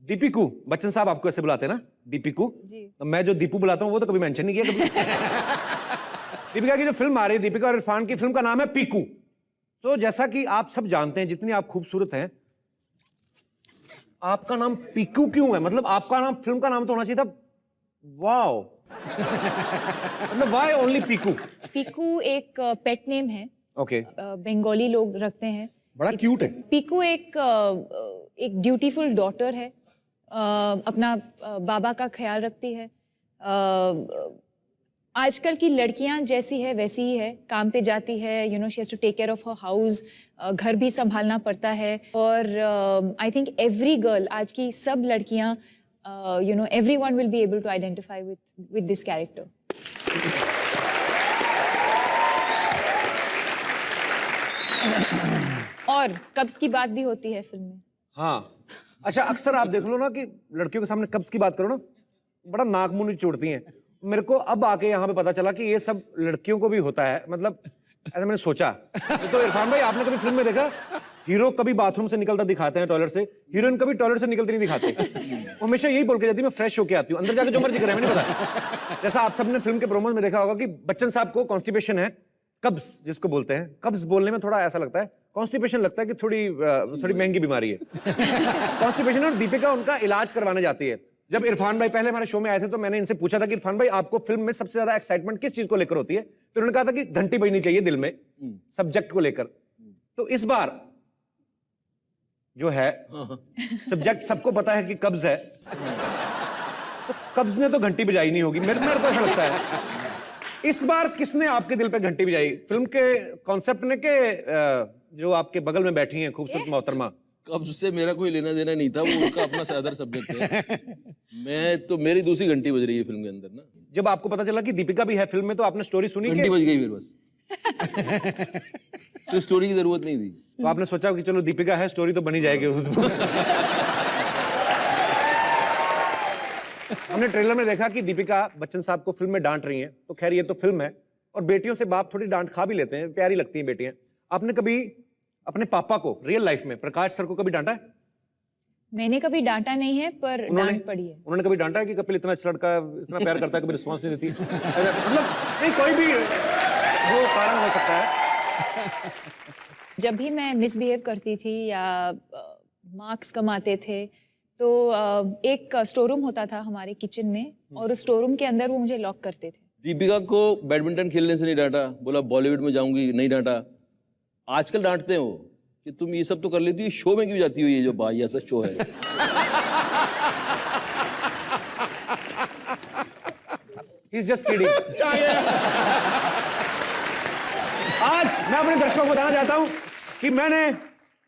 दीपिकू, बच्चन साहब आपको ऐसे बुलाते हैं ना, दीपिकू जी। तो मैं जो दीपू बुलाता हूँ वो तो कभी मेंशन नहीं किया कभी। दीपिका की जो फिल्म आ रही है, दीपिका और इरफान की फिल्म का नाम है पीकू। तो जैसा कि आप सब जानते हैं, जितनी आप खूबसूरत हैं, आपका नाम पीकू क्यों है? मतलब आपका नाम, फिल्म का नाम तो होना चाहिए था वाओ। मतलब व्हाई ओनली पीकू? पीकू एक पेट नेम है, ओके। बंगाली लोग रखते हैं। बड़ा क्यूट है। पीकू एक ड्यूटीफुल डॉटर है, अपना बाबा का ख्याल रखती है। आजकल की लड़कियां जैसी है वैसी ही है, काम पे जाती है, you know she has to take care of her house, घर भी संभालना पड़ता है। और आई थिंक एवरी गर्ल, आज की सब लड़कियां, you know everyone will be able to identify with this character. और कब्ज की बात भी होती है फिल्म में। हाँ, अच्छा, अक्सर आप देख लो ना कि लड़कियों के सामने कब्ज की बात करो ना, बड़ा नाक मुंह चोड़ती हैं। मेरे को अब आके यहाँ पे पता चला कि ये सब लड़कियों को भी होता है। मतलब ऐसा मैंने सोचा। तो इरफान भाई, आपने कभी फिल्म में देखा हीरो कभी बाथरूम से निकलता दिखाते हैं, टॉयलेट से, हीरोइन कभी टॉयलेट से निकलती नहीं दिखाते। वो हमेशा यही बोल के जाती मैं फ्रेश होके आती हूँ, अंदर जाके जो मर्जी करे, हमें नहीं पता। जैसा आप सबने फिल्म के प्रोमोज में देखा होगा कि बच्चन साहब को कॉन्स्टिपेशन है, कब्ज जिसको बोलते हैं। कब्ज बोलने में थोड़ा ऐसा लगता है, कॉन्स्टिपेशन लगता है कि थोड़ी महंगी बीमारी है। कॉन्स्टिपेशन। और दीपिका उनका इलाज करवाने जाती है। जब इरफान भाई पहले हमारे शो में आए थे तो मैंने इनसे पूछा था कि इरफान भाई, आपको फिल्म में सबसे ज्यादा एक्साइटमेंट किस चीज को लेकर होती है? तो उन्होंने कहा था कि घंटी बजनी चाहिए दिल में, सब्जेक्ट को लेकर। तो इस बार जो है सब्जेक्ट सबको पता है कि कब्ज है, तो कब्ज ने तो घंटी बजाई नहीं होगी, मेरे को ऐसा लगता है। इस बार किसने आपके दिल पे घंटी बजाई? फिल्म के कॉन्सेप्ट ने के जो आपके बगल में बैठी हैं खूबसूरत मोहतरमा? कब्ज से मेरा कोई लेना देना नहीं था, वो उनका अपना सादर सब्जेक्ट है। मैं तो, मेरी दूसरी घंटी बज रही है फिल्म के अंदर ना। जब आपको पता चला कि दीपिका भी है फिल्म में, तो आपने स्टोरी सुनी? घंटी बज गई फिर बस। तो स्टोरी की जरूरत नहीं थी। तो आपने सोचा कि चलो दीपिका है, स्टोरी तो बनी जाएगी। हमने ट्रेलर में देखा कि दीपिका बच्चन साहब को फिल्म में डांट रही हैं। तो खैर ये तो फिल्म है, और बेटियों से बाप थोड़ी डांट खा भी लेते हैं, प्यारी लगती हैं बेटियां। आपने कभी अपने पापा को रियल लाइफ में, प्रकाश सर को, कभी डांटा है? मैंने कभी डांटा नहीं है, पर डांट पड़ी है। उन्होंने कभी डांटा है कि कपिल इतना अच्छा लड़का, इतना प्यार करता है, कभी रिस्पॉन्स नहीं देती? मतलब नहीं, कोई भी वो कारण हो सकता है। जब भी मैं मिसबिहेव करती थी या मार्क्स कमाते थे, तो एक स्टोर रूम होता था हमारे किचन में, और उस स्टोर रूम के अंदर वो मुझे लॉक करते थे। दीपिका को बैडमिंटन खेलने से नहीं डांटा, बोला बॉलीवुड में जाऊंगी, नहीं डांटा। आजकल डांटते हैं वो कि तुम ये सब तो कर लेती हो, शो में क्यों जाती हो, ये जो भाई ऐसा शो है। He's just kidding. आज मैं अपने दर्शकों को बताना चाहता हूं कि मैंने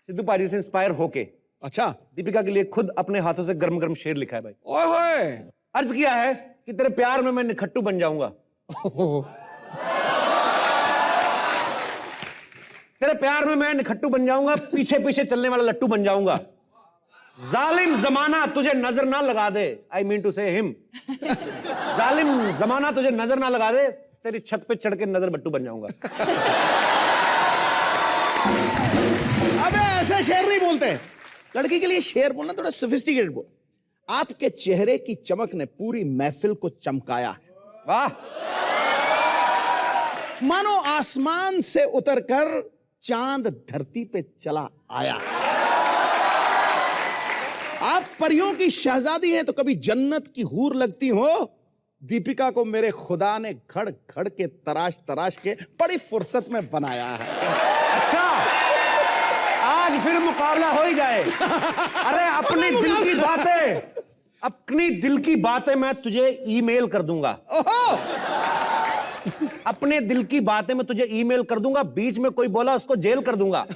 सिद्धू पाजी से इंस्पायर होके, अच्छा, दीपिका के लिए खुद अपने हाथों से गर्म गर्म शेर लिखा है भाई। ओए होए। अर्ज किया है कि तेरे प्यार में मैं निखट्टू बन जाऊंगा। तेरे प्यार में मैं निखट्टू बन जाऊंगा, पीछे पीछे चलने वाला लट्टू बन जाऊंगा। जालिम जमाना तुझे नजर ना लगा दे, आई मीन टू से हिम। जालिम जमाना तुझे नजर ना लगा दे, तेरी छत पे चढ़ के नजर बट्टू बन जाऊंगा। अबे ऐसे शेर नहीं बोलते, लड़की के लिए शेर बोलना थोड़ा सोफिस्टिकेटेड बोल। आपके चेहरे की चमक ने पूरी महफिल को चमकाया है। वाह। मानो आसमान से उतरकर चांद धरती पे चला आया। आप परियों की शहजादी हैं तो कभी जन्नत की हूर लगती हो। दीपिका को मेरे खुदा ने घड़ घड़ के तराश तराश के बड़ी फुर्सत में बनाया है। अच्छा, आज फिर मुकाबला हो ही जाए। अरे अपनी दिल की बातें, अपनी दिल की बातें मैं तुझे ईमेल कर दूंगा। अपने दिल की बातें मैं तुझे ईमेल कर दूंगा। बीच में कोई बोला उसको जेल कर दूंगा।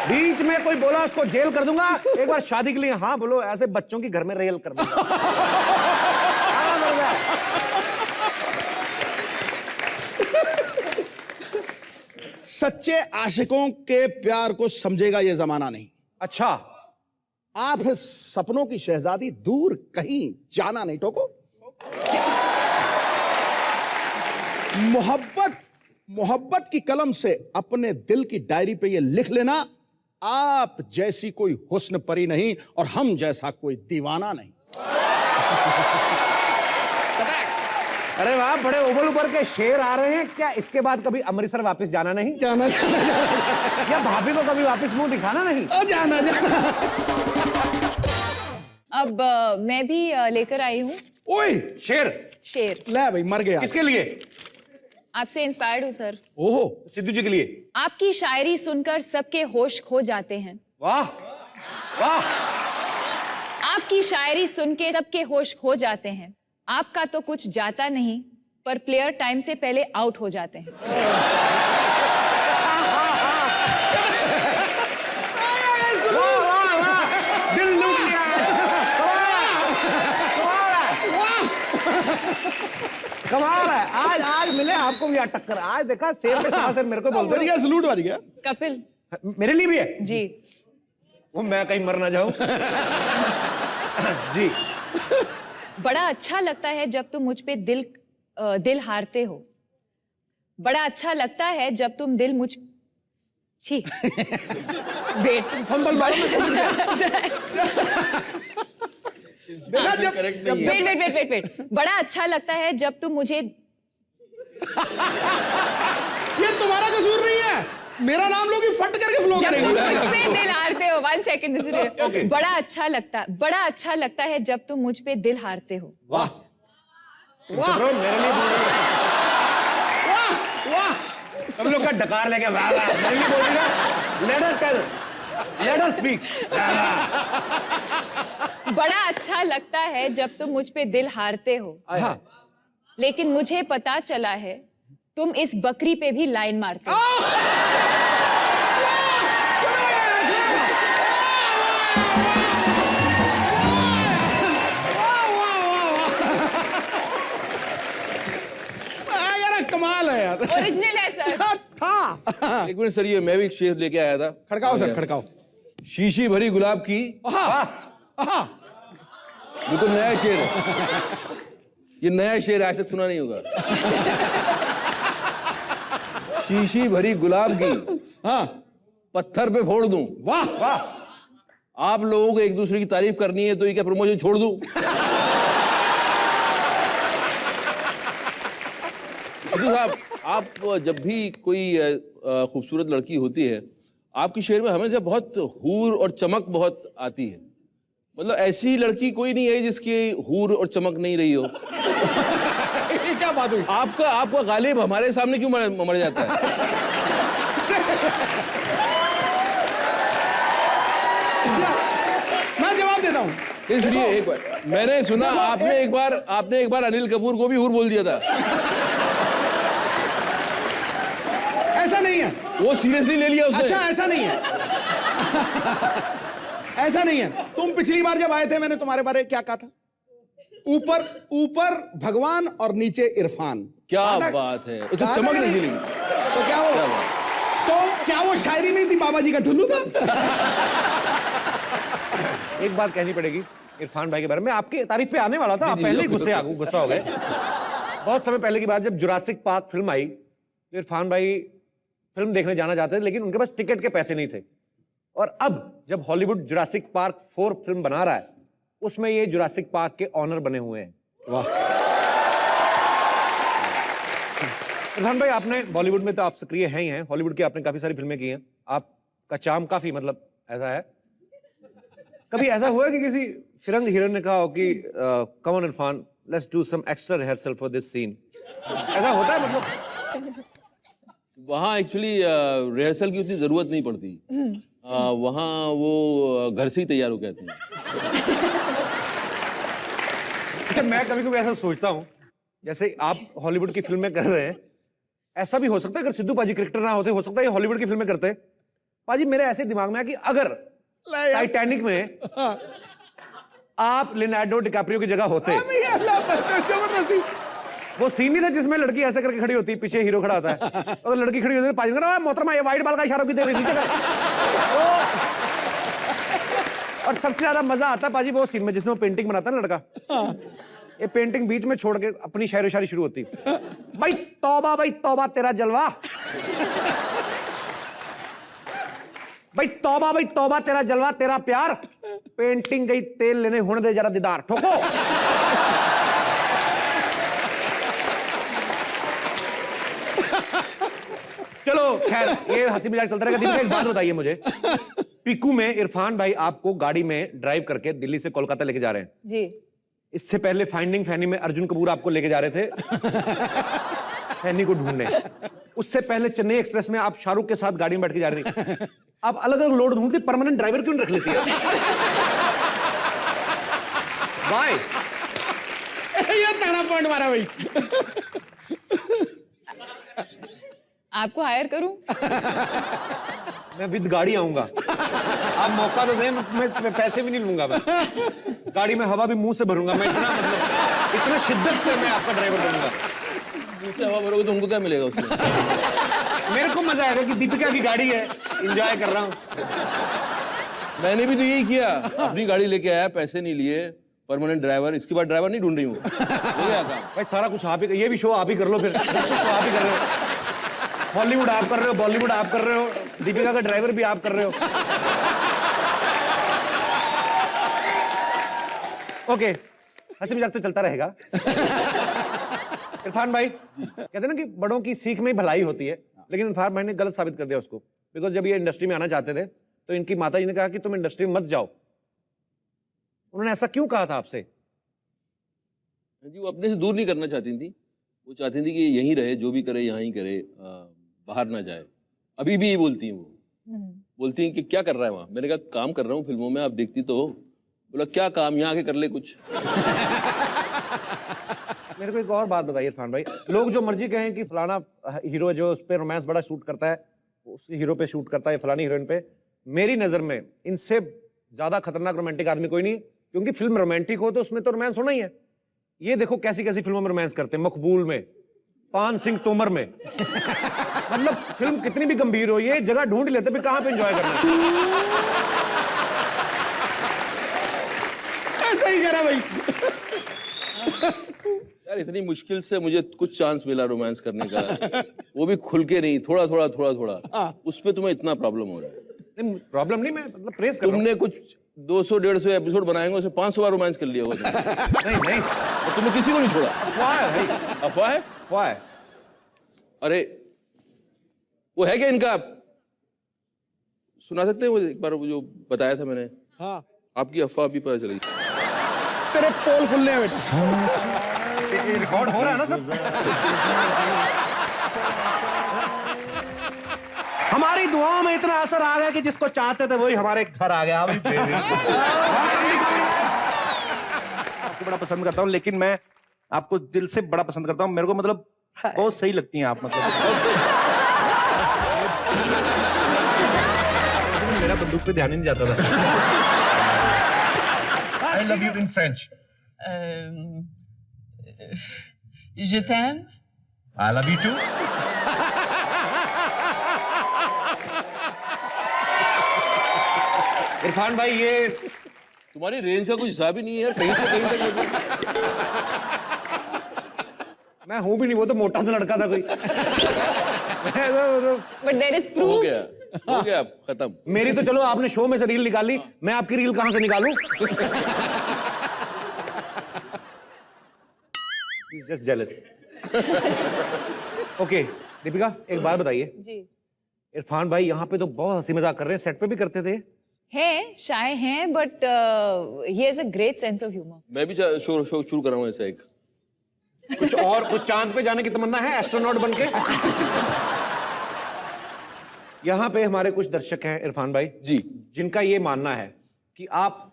बीच में कोई बोला उसको जेल कर दूंगा। एक बार शादी के लिए हाँ बोलो, ऐसे बच्चों की घर में रेल कर दूंगा। सच्चे आशिकों के प्यार को समझेगा ये जमाना नहीं। अच्छा, आप सपनों की शहजादी दूर कहीं जाना नहीं। टोको मोहब्बत की कलम से अपने दिल की डायरी पे ये लिख लेना, आप जैसी कोई हुस्न परी नहीं और हम जैसा कोई दीवाना नहीं। अरे वाह, बड़े उबल उबर के शेर आ रहे हैं। क्या इसके बाद कभी अमृतसर वापस जाना नहीं? जाना या भाभी को कभी वापस मुंह दिखाना नहीं? जाना। अब मैं भी लेकर आई हूँ ओए शेर। शेर। ले भाई मर गया। किसके लिए? आपसे इंस्पायर्ड हूँ सर। ओहो सिद्धू जी के लिए। आपकी शायरी सुनकर सबके होश खो जाते हैं। वाह वाह। आपकी शायरी सुन के सबके होश खो जाते हैं। आपका तो कुछ जाता नहीं, पर प्लेयर टाइम से पहले आउट हो जाते हैं। दिल लूट लिया। कमाल है। आज मिले आपको भी टक्कर। आज देखा शेर पे सवा शेर मेरे को बोलते बढ़िया सलूट मार गया। कपिल मेरे लिए भी है जी। वो मैं कहीं मर ना जाऊं। जी। बड़ा अच्छा लगता है जब तुम मुझ पे दिल हारते हो। बड़ा अच्छा लगता है जब तुम दिल मुझ छी वेट फंबल मारो मैं समझ गया। वेट बड़ा अच्छा लगता है जब तुम मुझे ये तुम्हारा कसूर नहीं है, मेरा नाम लोग फट करके फ्लो जब करेंगे। तुम मुझ पे दिल हारते हो। 1 सेकंड सुनिए। बड़ा अच्छा लगता है जब तुम मुझ पे दिल हारते हो। वाह वाह मेरे लिए वाह वाह। हम लोग का डकार लेके वाह वाह मेरे लिए बोलेगा। Let us tell, let us speak. बड़ा अच्छा लगता है जब तुम मुझ पे दिल हारते हो। हाँ। लेकिन मुझे पता चला है तुम इस बकरी पे भी लाइन मारते हो। यार कमाल है यार। ओरिजिनल है सर। था। एक मिनट सर, ये मैं भी एक शेर लेके आया था। खड़काओ सर खड़काओ। शीशी भरी गुलाब की। बिल्कुल नया शेर है। ये नया शेर आज तक सुना नहीं होगा। शीशी भरी गुलाब की हाँ पत्थर पे फोड़ दूं। वाह वाह। आप लोगों को एक दूसरे की तारीफ करनी है तो ये क्या प्रमोशन छोड़ दूं? सिद्धू साहब, आप जब भी कोई खूबसूरत लड़की होती है, आपकी शेर में हमेशा बहुत हूर और चमक बहुत आती है। मतलब ऐसी लड़की कोई नहीं है जिसकी हूर और चमक नहीं रही हो। ये क्या बात हुई? आपका गालिब हमारे सामने क्यों मर जाता है? मैं जवाब देता हूँ। इसलिए एक बार मैंने सुना आपने एक बार अनिल कपूर को भी हूर बोल दिया था। ऐसा नहीं है। वो सीरियसली ले लिया उसने। अच्छा ऐसा नहीं है। ऐसा नहीं है। तुम पिछली बार जब आए थे मैंने तुम्हारे बारे में क्या कहा था? ऊपर भगवान और नीचे इरफान। क्या बात है। उसे चमक नहीं मिली तो क्या वो शायरी नहीं थी, बाबा जी का ठुल्लू था? एक बात कहनी पड़ेगी इरफान भाई के बारे में। आपकी तारीफ पे आने वाला था, आप पहले ही गुस्सा हो गए। बहुत समय पहले की बात, जब जुरासिक पार्क फिल्म आई, इरफान भाई फिल्म देखने जाना चाहते थे, लेकिन उनके पास टिकट के पैसे नहीं थे। और अब जब हॉलीवुड जुरासिक पार्क 4 फिल्म बना रहा है, उसमें ये जुरासिक पार्क के ऑनर बने हुए हैं। वाह। इरफान भाई, आपने बॉलीवुड में तो आप सक्रिय हैं ही हैं, हॉलीवुड की आपने काफी सारी फिल्में की हैं, आपका चार्म काफी मतलब ऐसा है। कभी ऐसा हुआ कि किसी फिरंग हीरोइन ने कहा हो कि come on Irrfan, let's do some extra rehearsal for this scene? ऐसा होता है मतलब? वहाँ एक्चुअली रिहर्सल की उतनी जरूरत नहीं पड़ती। वहाँ वो घर से ही तैयार हो जाती है। अच्छा, मैं कभी कभी ऐसा सोचता हूँ, जैसे आप हॉलीवुड की फिल्में कर रहे हैं, ऐसा भी हो सकता है अगर सिद्धू पाजी क्रिकेटर ना होते, हो सकता है ये हॉलीवुड की फिल्में करते। पाजी, मेरे ऐसे दिमाग में है कि अगर टाइटैनिक में आप लियोनार्डो डिकैप्रियो की जगह होते, जबरदस्ती वो सीन नहीं था जिसमें लड़की ऐसे करके खड़ी होती है, पीछे हीरो खड़ा होता है, और लड़की खड़ी होती है, पाजी कहता है मोहतरमा ये वाइट बाल का इशारा भी दे रही नीचे कर। और सबसे ज्यादा मजा आता है पाजी वो सीन में जिसमें वो पेंटिंग बनाता है ना लड़का, ये पेंटिंग बीच में छोड़ के अपनी शायरी शायरी शुरू होती। भाई तौबा तेरा जलवा, भाई तौबा तेरा जलवा, तेरा प्यार, पेंटिंग गई तेल लेने, होने दे जरा दीदार, ठोको। चलो खैर, ये हंसी मजाक चलता रहेगा। दीपिका, एक बात बताइए मुझे, पीकू में इरफान भाई आपको गाड़ी में ड्राइव करके दिल्ली से कोलकाता लेके जा रहे हैं। जी। इससे पहले फाइंडिंग फैनी में अर्जुन कपूर आपको लेके जा रहे थे फैनी को ढूंढने। उससे पहले चेन्नई एक्सप्रेस में आप शाहरुख के साथ गाड़ी में बैठ के जा रही थी। आप अलग अलग लोड ढूंढती, परमानेंट ड्राइवर क्यों नहीं रख लेती है? बाय। ये तगड़ा पॉइंट मारा भाई। आपको हायर करूं? मैं विद गाड़ी आऊंगा। आप मौका तो दें, मैं पैसे भी नहीं लूंगा। मैं गाड़ी में हवा भी मुंह से भरूंगा। मैं इतना शिद्दत से मैं आपका ड्राइवर बनूंगा। मुंह से हवा भरोगे तो उनको क्या मिलेगा उसमें? मेरे को मजा आएगा कि दीपिका की गाड़ी है, एंजॉय कर रहा हूँ। मैंने भी तो यही किया, अपनी गाड़ी लेके आया, पैसे नहीं लिए, परमानेंट ड्राइवर। इसके बाद ड्राइवर नहीं ढूंढ रही हूँ। भाई सारा कुछ आप ही, ये भी शो आप ही कर लो फिर। तो आप ही कर रहे हो, हॉलीवुड आप कर रहे हो, बॉलीवुड आप कर रहे हो, दीपिका का ड्राइवर भी आप कर रहे हो। ओके, हंसी मजाक तो चलता रहेगा। इरफान भाई कहते हैं ना कि बड़ों की सीख में ही भलाई होती है, लेकिन इरफान भाई ने गलत साबित कर दिया उसको। बिकॉज जब ये इंडस्ट्री में आना चाहते थे तो इनकी माता जी ने कहा कि तुम इंडस्ट्री में मत जाओ। उन्होंने ऐसा क्यों कहा था आपसे? जी, वो अपने से दूर नहीं करना चाहती थी। वो चाहती थी कि यहीं रहे, जो भी करे यहाँ ही करे, बाहर ना जाए। अभी भी ये बोलती हैं, वो बोलती हैं कि क्या कर रहा है वहाँ। मैंने कहा काम कर रहा हूँ फिल्मों में, आप देखती तो हो। बोला क्या काम, यहाँ आके कर ले कुछ। मेरे को एक और बात बताइए इरफान भाई, लोग जो मर्जी कहें कि फलाना हीरो जो उस पर रोमांस बड़ा शूट करता है, उस हीरो पे शूट करता है, फलानी हीरोइन पे, मेरी नजर में इनसे ज्यादा खतरनाक रोमांटिक आदमी कोई नहीं। क्योंकि फिल्म रोमांटिक हो तो उसमें तो रोमांस होना ही है। ये देखो कैसी कैसी फिल्मों में रोमांस करते हैं, मकबूल में, पान सिंह तोमर में। मतलब फिल्म कितनी भी गंभीर हो, ये जगह ढूंढ लेते भी कहां पे एंजॉय करना है। ऐसा ही करा भाई। यार इतनी मुश्किल से मुझे कुछ चांस मिला रोमांस करने का, वो भी खुल के नहीं, थोड़ा थोड़ा थोड़ा थोड़ा। उस पे तुम्हें इतना प्रॉब्लम हो रहा है? नहीं प्रॉब्लम नहीं, मैं मतलब प्रेज कर रहा हूं। तुमने कुछ 200-150 एपिसोड बनाएंगे, उसमें 500 बार रोमांस कर लिया होगा। नहीं नहीं, और तुमने किसी को नहीं छोड़ा। अफवाह है भाई, अफवाह है? अफवाह है। अरे वो है क्या इनका, सुना सकते हैं वो एक बार वो जो बताया था मैंने? हाँ, आपकी अफवाह भी पता चली। तेरे पोल खुलने हैं बेटा। रिकॉर्ड हो रहा है ना सब? हमारी दुआओं में इतना असर आ गया कि जिसको चाहते थे वही हमारे घर आ गया। आपको बड़ा पसंद करता हूँ, लेकिन मैं आपको दिल से बड़ा पसंद करता हूँ। मेरे को मतलब बहुत सही लगती हैं आप, मतलब मेरा बंदूक पे ध्यान ही नहीं जाता था। I love you in French. Je t'aime. I love you too. Irfan भाई ये तुम्हारी रेंज का कुछ हिसाब ही नहीं है, कहीं से कहीं तक। मैं हूं भी नहीं, वो तो मोटा सा लड़का था कोई। But there is proof. हो गया खत्म। मेरी तो चलो आपने शो में से रील निकाली, मैं आपकी रील कहां से निकालूं? He's just jealous. Okay Deepika एक बात बताइए जी। इरफान भाई यहाँ पे तो बहुत हंसी मजाक कर रहे हैं, सेट पे भी करते थे? है शाय हैं, but he has a great sense of humour. मैं भी शो शुरू कर रहा हूँ ऐसा एक। कुछ और, कुछ चांद पे जाने की तमन्ना है एस्ट्रोनॉट बनके? यहाँ पे हमारे कुछ दर्शक हैं इरफान भाई जी, जिनका ये मानना है कि आप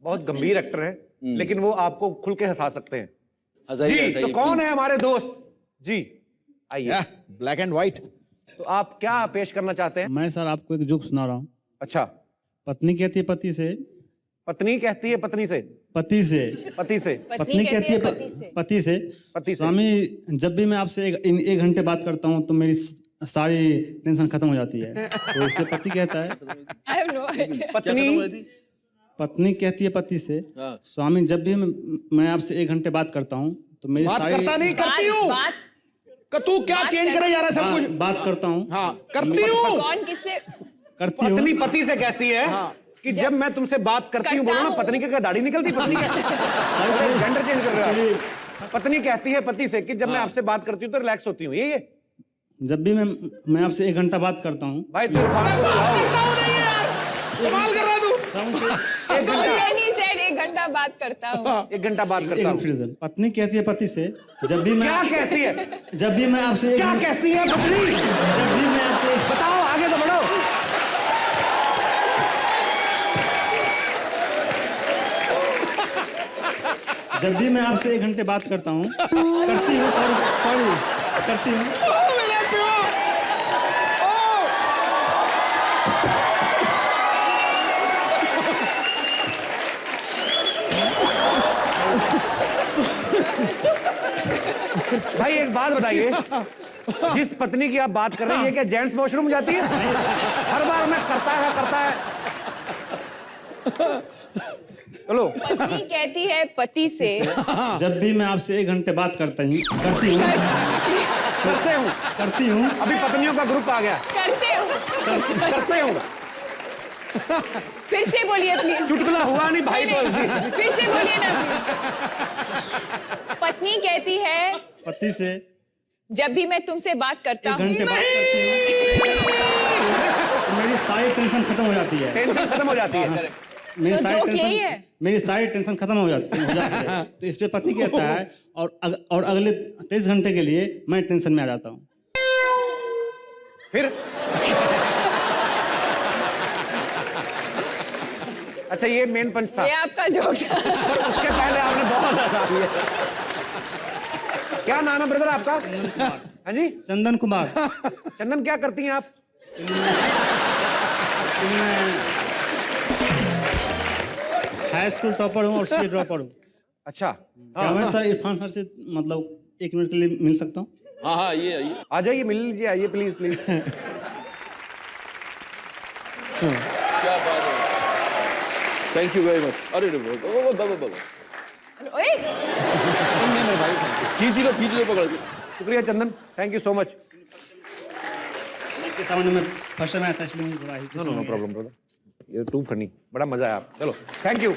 बहुत गंभीर एक्टर हैं, लेकिन वो आपको खुल के हंसा सकते हैं। जी, तो कौन है हमारे दोस्त? जी आइए। Black and white. तो आप क्या पेश करना चाहते हैं? मैं सर आपको एक जोक सुना रहा हूँ। अच्छा। पत्नी कहती है पति से, पत्नी कहती है पत्नी से, पति से, पति से, पत्नी कहती है पति से, स्वामी जब भी मैं आपसे एक घंटे बात करता हूँ तो मेरी सारी टेंशन खत्म हो जाती है। तो इसके पति कहता है, पत्नी कहती है पति से, स्वामी जब भी मैं आपसे 1 घंटे बात करता हूँ तो मेरी बात सारी करता नहीं, करती हूँ। तू क्या चेंज करे जा रहा है सब कुछ? बात करता हूँ। हाँ करती हूँ। कौन किससे करती हूँ? पत्नी पति से कहती है कि जब मैं तुमसे बात करती हूँ, बोलो ना पत्नी के क्या दाढ़ी निकलती? पत्नी क्या जेंडर चेंज कर रहा है? पत्नी कहती है पति से कि जब मैं आपसे बात करती हूँ तो रिलैक्स होती हूँ। ये जब भी मैं आपसे 1 घंटा बात करता हूँ भाई, तू इरफान को बुलाओ। कमाल कर रहा है तू। नहीं सेड 1 घंटा बात करता हूँ। 1 घंटा बात करता हूँ। पत्नी कहती है पति से, जब भी मैं क्या कहती है? जब भी मैं आपसे क्या कहती है पत्नी? जब भी मैं आपसे बताओ, आगे तो बढ़ो। जब भी मैं आपसे 1 घंटे बात करता हूँ, करती हूँ, सॉरी करती हूँ। भाई एक बात बताइए, जिस पत्नी की आप बात कर रही है क्या जेंट्स वॉशरूम जाती है? हर बार में करता है। चलो। पत्नी कहती है पति से, जब भी मैं आपसे 1 घंटे बात करती हूँ अभी पत्नियों का ग्रुप आ गया। करते हूँ। फिर से बोलिए प्लीज। चुटकुला हुआ नहीं भाई। तो फिर से बोलिए ना प्लीज। पत्नी कहती है पति से, जब भी मैं तुमसे बात करता हूँ, 1 घंटे बात करती हूँ, तो मेरी सारी टेंशन खत्म हो जाती है। टेंशन खत्म हो जाती है। मेरी तो सारी जोक यही है। मेरी सारी टेंशन खत्म हो जाती है। तो इस पे पति कहता है और अगले 23 घंटे के लिए मैं टेंशन में आ जाता हूँ। फिर अच्छा, ये मेन पंच था। ये आपका जोक था। उसके पहले आपने बहुत ज्यादा दिया। क्या नाम है ब्रदर आपका? हाँ जी, चंदन कुमार। चंदन, क्या करती हैं आप? हाई स्कूल टॉपर हूँ और सीए ड्रॉपर हूँ। अच्छा। क्या मैं सर इरफान सर से मतलब 1 मिनट के लिए मिल सकता हूँ? हाँ, ये आइए। आ जाइए, मिल लीजिए, आइए प्लीज। क्या बात है, थैंक यू वेरी मच। अरे ओए, खींच लो पकड़ के। शुक्रिया चंदन, थैंक यू सो मच। के सामने में फर्स्ट टाइम आया था, इसलिए मुझे थोड़ा नो प्रॉब्लम ब्रदर, ये टू फनी, बड़ा मजा आया। चलो, थैंक यू।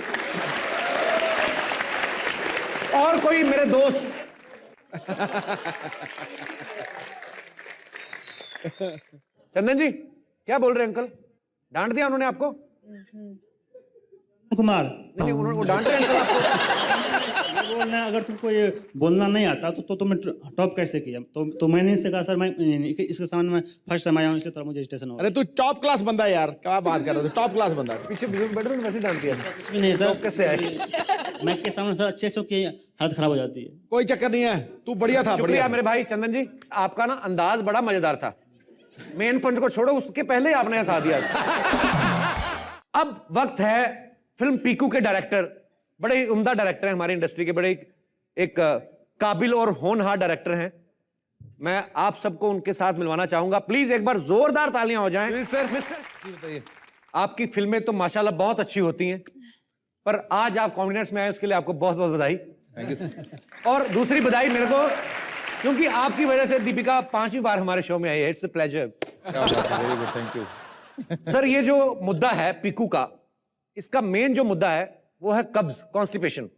और कोई मेरे दोस्त? चंदन जी, क्या बोल रहे हैं अंकल? डांट दिया उन्होंने आपको? कुमार नहीं, उन्होंने डांट रहे हैं अंकल आपको? बोलना, अगर तुमको ये बोलना नहीं आता तो तुम्हें टॉप कैसे किया? तो मैंने इससे कहा सर मैं इसके सामने में फर्स्ट टाइम आया हूँ, इसलिए थोड़ा मुझे स्टेशन हो। अरे तू टॉप क्लास बंदा है यार, क्या बात कर रहा है, टॉप क्लास बंदा। पीछे बैठे तो वैसे डांट दिया। कुछ भी नहीं सर, कैसे आए? मैं के सामने सर अच्छे की हालत खराब हो जाती है। कोई चक्कर नहीं है, तू बढ़िया था। शुक्रिया मेरे भाई चंदन जी, आपका ना अंदाज बड़ा मजेदार था। मेन पंच को छोड़ो, उसके पहले ही आपने हंसा दिया। अब वक्त है फिल्म पीकू के डायरेक्टर, बड़े ही उम्दा डायरेक्टर हैं हमारी इंडस्ट्री के, बड़े एक काबिल और होनहार डायरेक्टर हैं। मैं आप सबको उनके साथ मिलवाना चाहूंगा। प्लीज एक बार जोरदार तालियां हो जाएं। सर, मिस्टर, आपकी फिल्में तो माशाल्लाह बहुत अच्छी होती हैं, पर आज आप कॉम्बिनेट्स में आए, उसके लिए आपको बहुत बहुत बधाई। Thank you. और दूसरी बधाई मेरे को, क्योंकि आपकी वजह से दीपिका 5वीं बार हमारे शो में आई है। It's a pleasure. Very good, thank you. Sir, ये जो मुद्दा है पीकू का, इसका मेन जो मुद्दा है वो है कब्ज, कॉन्स्टिपेशन।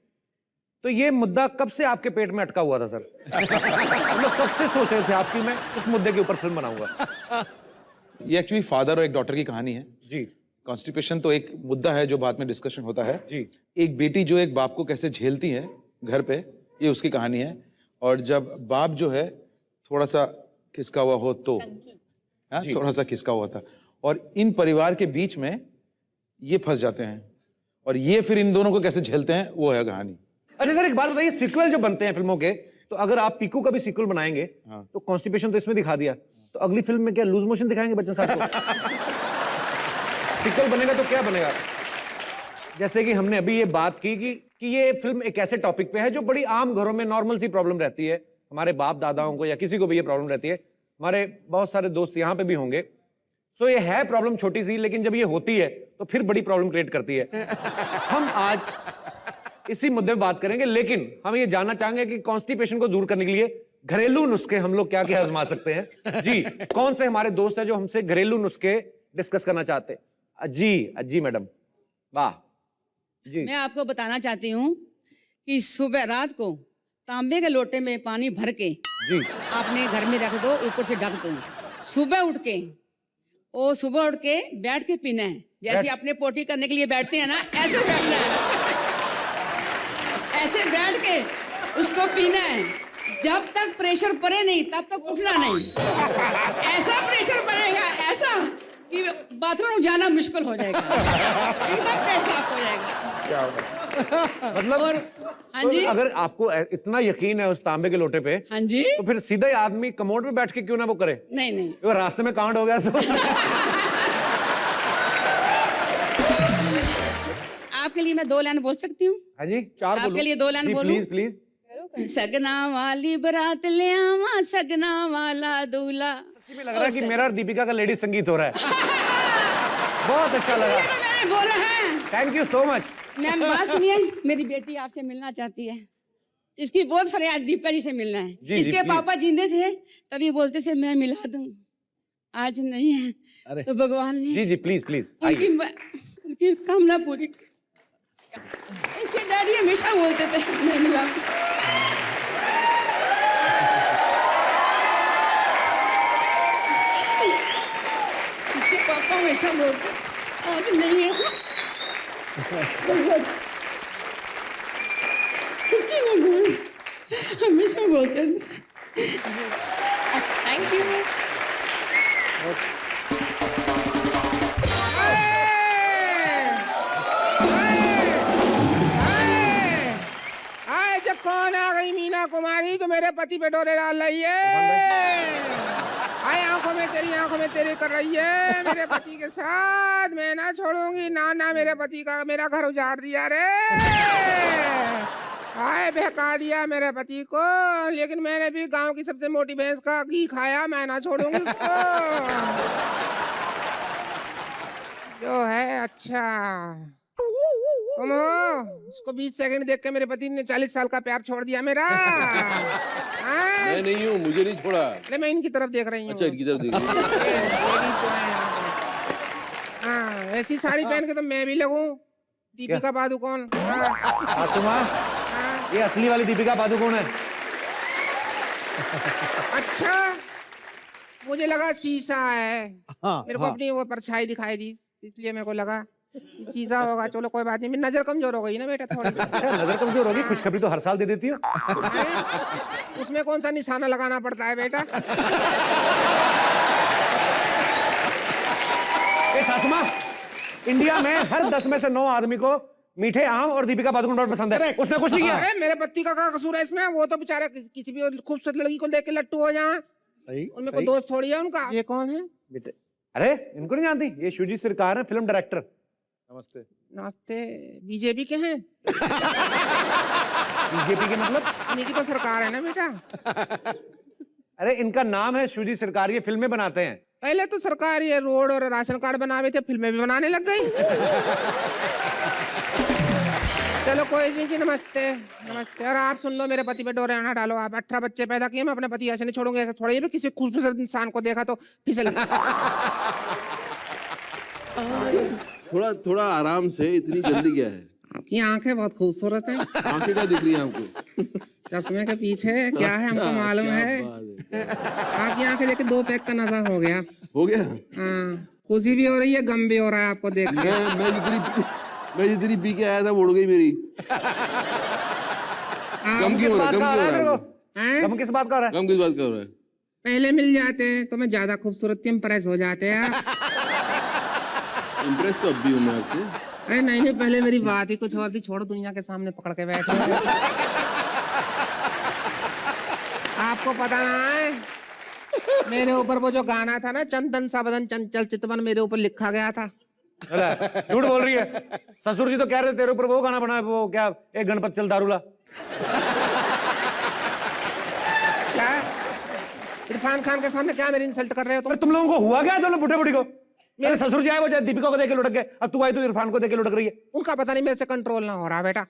तो ये मुद्दा कब से आपके पेट में अटका हुआ था सर? मतलब कब से सोच रहे थे आपकी मैं इस मुद्दे के ऊपर फिल्म बनाऊंगा? ये एक्चुअली फादर और एक डॉटर की कहानी है जी। कॉन्स्टिपेशन तो एक मुद्दा है जो बाद में डिस्कशन होता है जी। एक बेटी जो एक बाप को कैसे झेलती है घर पे, ये उसकी कहानी है। और जब बाप जो है थोड़ा सा खिसका हुआ हो तो थोड़ा सा खिसका हुआ था, और इन परिवार के बीच में ये फंस जाते हैं, और ये फिर इन दोनों को कैसे झेलते हैं, वो है कहानी। अच्छा सर, एक बात बताइए, सीक्वल जो बनते हैं फिल्मों के, तो अगर आप पीकू का भी सीक्वल बनाएंगे तो कॉन्स्टिपेशन तो इसमें दिखा दिया, तो अगली फिल्म में क्या लूज मोशन दिखाएंगे बच्चन साहब को? सीक्वल बनेगा तो क्या बनेगा? जैसे कि हमने अभी ये बात की कि ये फिल्म एक ऐसे टॉपिक पे है जो बड़ी आम घरों में नॉर्मल सी प्रॉब्लम रहती है, हमारे बाप दादाओं को या किसी को भी ये प्रॉब्लम रहती है, हमारे बहुत सारे दोस्त यहाँ पे भी होंगे। सो ये है प्रॉब्लम छोटी सी, लेकिन जब ये होती है तो फिर बड़ी प्रॉब्लम क्रिएट करती है। हम आज इसी मुद्दे पे बात करेंगे, लेकिन हम ये जानना चाहेंगे कि कॉन्स्टिपेशन को दूर करने के लिए घरेलू नुस्खे हम लोग क्या क्या आजमा सकते हैं। जी, कौन से हमारे दोस्त हैं जो हमसे घरेलू नुस्खे डिस्कस करना चाहते हैं? जी मैडम, वाह जी। मैं आपको बताना चाहती हूँ कि सुबह रात को तांबे के लोटे में पानी भर के जी आपने घर में रख दो, ऊपर से ढक दो। सुबह उठ के वो सुबह उठ के बैठ के पीना है, जैसे अपने पोटी करने के लिए बैठते हैं ना, ऐसे बैठना है, ऐसे बैठ के उसको पीना है। जब तक प्रेशर पड़े नहीं तब तक उठना नहीं। ऐसा प्रेशर पड़ेगा ऐसा कि बाथरूम जाना मुश्किल हो जाएगा, एकदम पेट साफ हो जाएगा। मतलब और हाँ जी, अगर आपको इतना यकीन है उस तांबे के लोटे पे, हाँ जी, तो फिर सीधा ही आदमी कमोड पे बैठ के क्यों ना वो करे? नहीं नहीं, वो रास्ते में कांड हो गया तो आपके लिए मैं 2 लाइन बोल सकती हूँ? हाँ जी, 4 बोलो। आपके लिए 2 लाइन बोलूं? Please please. सगना वाली बरात ले आवा, सगना वाला दूल्हा। सच्ची में लग रहा है कि मेरा और दीपिका का लेडी संगीत हो रहा है। बहुत अच्छा लगा। तो मैंने बोला है। Thank you so much. Ma'am बात सुनिए, मेरी बेटी आपसे मिलना चाहती है। इसकी बहुत फरियाद दीपिका जी से मिलना है। जी, इसके जी, पापा जिंदे थे तभी बोलते थे मैं मिला दूं, आज नहीं है तो भगवान ने जी जी प्लीज प्लीज उनकी कामना पूरी। इसके डैडी हमेशा बोलते थे मैं मिला दूं। इसके पापा हमेशा बोलते आज नहीं है। सच्ची में बोल, हमेशा बोलते थे। Thank you. आए जब कौन आ गई मीना कुमारी जो मेरे पति पे डोरे डाल रही है। आए आंखों में तेरी कर रही है मेरे पति के साथ। मैं ना छोड़ूंगी ना ना, मेरे पति का मेरा घर उजाड़ दिया रे। आए बहका दिया मेरे पति को, लेकिन मैंने भी गांव की सबसे मोटी भैंस का घी खाया। मैं ना छोड़ूंगी उसको जो है। अच्छा तुम हो, उसको 20 सेकंड देख के मेरे पति ने 40 साल का प्यार छोड़ दिया मेरा। मैं नहीं हूँ, मुझे नहीं छोड़ा। अरे मैं इनकी तरफ देख रही हूँ। अच्छा, इनकी तरफ देख रही हूँ। हाँ, ऐसी साड़ी पहन के तो मैं भी लगूं दीपिका पादुकोण। सासू माँ, ये असली वाली दीपिका पादुकोण है। अच्छा, मुझे लगा शीशा है। मेरे को अपनी वो परछाई दिखाई दी, इसलिए मेरे को लगा शीशा होगा। चलो कोई बात नहीं, मेरी नजर कमजोर हो गई ना बेटा थोड़ी। अच्छा, नजर कमजोर होगी। खुशखबरी तो हर साल दे देती हो। उसमें कौन सा निशाना लगाना पड़ता है बेटा? सासू माँ, इंडिया में हर 10 में से 9 आदमी को मीठे आम और दीपिका पादुकोण बहुत पसंद है। उसने कुछ नहीं किया। अरे मेरे पति का क्या कसूर है इसमें? वो तो बेचारे किसी भी खूबसूरत लड़की को देख के लट्टू हो जाए। सही, उनमें कोई दोस्त थोड़ी है उनका। ये कौन है बेटे? अरे इनको नहीं जानती? ये शिवजी सरकार है, फिल्म डायरेक्टर। नमस्ते। नमस्ते। बीजेपी के हैं? बीजेपी के मतलब? इनकी तो सरकार है ना बेटा। अरे इनका नाम है शिवजी सरकार, ये फिल्में बनाते हैं। पहले तो सरकार ये रोड और राशन कार्ड बनावे थे, फिल्में भी बनाने लग गई। चलो कोई नहीं जी, नमस्ते नमस्ते। और आप सुन लो, मेरे पति पे डोरे ना डालो। आप 18 बच्चे पैदा किए, मैं अपने पति ऐसे नहीं छोड़ूंगा। ऐसा थोड़ा, ये भी किसी खूबसूरत इंसान को देखा तो फिसल। थोड़ा थोड़ा आराम से, इतनी जल्दी क्या है? आपकी आंखें बहुत खूबसूरत हैं। आंखें क्या दिख रही है आपको? चश्मे के पीछे क्या है हमको मालूम है। आपकी आंखें देख के 2 पैक का नशा हो गया। हो गया? हाँ, खुशी भी हो रही है, गम भी हो रहा है आपको देख के। मैं जितनी पी के आया था उड़ गई मेरी। गम किस बात का हो रहा है तेरे को? गम किस बात का हो रहा है? गम किस बात का हो रहा है? पहले मिल जाते तो मैं ज्यादा खूबसूरत थी, इम्प्रेस हो जाते हैं। इम्प्रेस तो अब भी हूँ मैं आपसे। अरे नहीं नहीं, पहले मेरी बात ही कुछ और थी। छोड़ो, दुनिया के सामने पकड़ के बैठे। आपको पता ना है, मेरे ऊपर वो जो गाना था ना, चंदन सा बदन चंचल चितवन, मेरे ऊपर लिखा गया था। झूठ बोल रही है। ससुर जी तो कह रहे तेरे ऊपर वो गाना बना है, वो क्या, एक गणपत चल दारूला। क्या इरफान खान के सामने क्या मेरी इंसल्ट कर रहे हो तुम लोगों को हुआ क्या दोनों बुढ़े बुढ़ी को? मेरे ससुर जी आए, वो दीपिका को देख के लुढ़क गए, अब तू आई तो इरफान को देख के लुढ़क रही है। उनका पता नहीं मेरे से कंट्रोल ना हो रहा बेटा।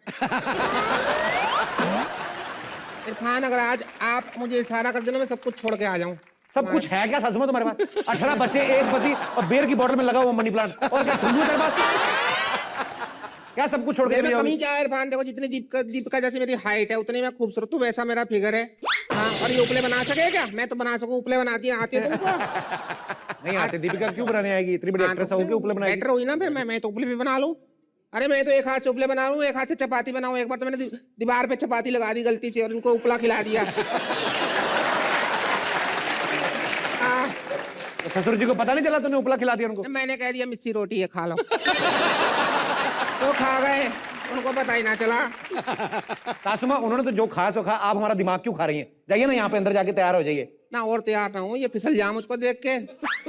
इरफान, अगर आज आप मुझे इशारा कर देना, मैं सब कुछ छोड़ के आ जाऊं। सब कुछ है क्या सच में तुम्हारे पास? 18 बच्चे, एक पति और बेर की बोतल में लगा हुआ मनी प्लांट, और क्या ठुल्लू तेरे पास? क्या सब कुछ छोड़ के? कमी क्या है इरफान? देखो, जितनी दीपिका जैसी मेरी हाइट है उतनी मैं खूबसूरत हूँ, वैसा मेरा फिगर है। हाँ, और ये उपले बना सके क्या? मैं तो बना सकूं, उपले बनाती है, आती है तुमको? नहीं आते। दीपिका क्यों बनाने आएगी? इतनी बड़ी एक्ट्रेस होगी, उपले बनाएगी। बेटर हुई ना फिर, मैं तो उपले भी बना लूं। अरे मैं तो एक हाथ से उपले बना लूं, एक हाथ से चपाती बनाऊं। एक बार तो मैंने दीवार पे चपाती लगा दी गलती से और इनको उपला खिला दिया। तो ससुर जी को पता नहीं चला तूने उपला खिला दिया उनको? मैंने कह दिया मिस्सी रोटी है, खा लो। तो खा गए, उनको पता ही ना चला। सासू माँ, उन्होंने तो जो खा सो खा, आप हमारा दिमाग क्यों खा रही हैं? जाइए ना यहाँ पे अंदर जाके तैयार हो जाइए ना। और तैयार ना हूँ, ये फिसल जा मुझको देख के,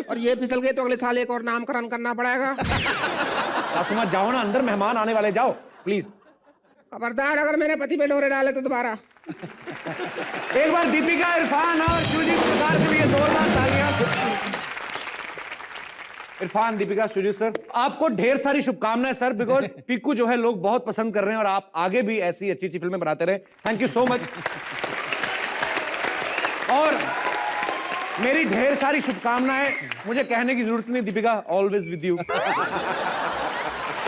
और ये फिसल गए तो अगले साल एक और नामकरण करना पड़ेगा। सासू माँ जाओ ना अंदर, मेहमान आने वाले, जाओ प्लीज। खबरदार अगर मेरे पति पे डोरे डाले तो दोबारा। एक बार दीपिका, इरफान और सुजीत सरकार के लिए जोरदार तालियां। इरफान, दीपिका, सुजीत सर, आपको ढेर सारी शुभकामनाएं सर, बिकॉज पीकू जो है लोग बहुत पसंद कर रहे हैं और आप आगे भी ऐसी अच्छी अच्छी फिल्में बनाते रहे। Thank you so much. और मेरी ढेर सारी शुभकामनाएं, मुझे कहने की जरूरत नहीं Deepika, always with you.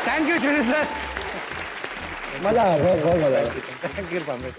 Thank you Shoojit sir, मजा आ गया, बहुत मजा आया। थैंक यू इरफान भाई।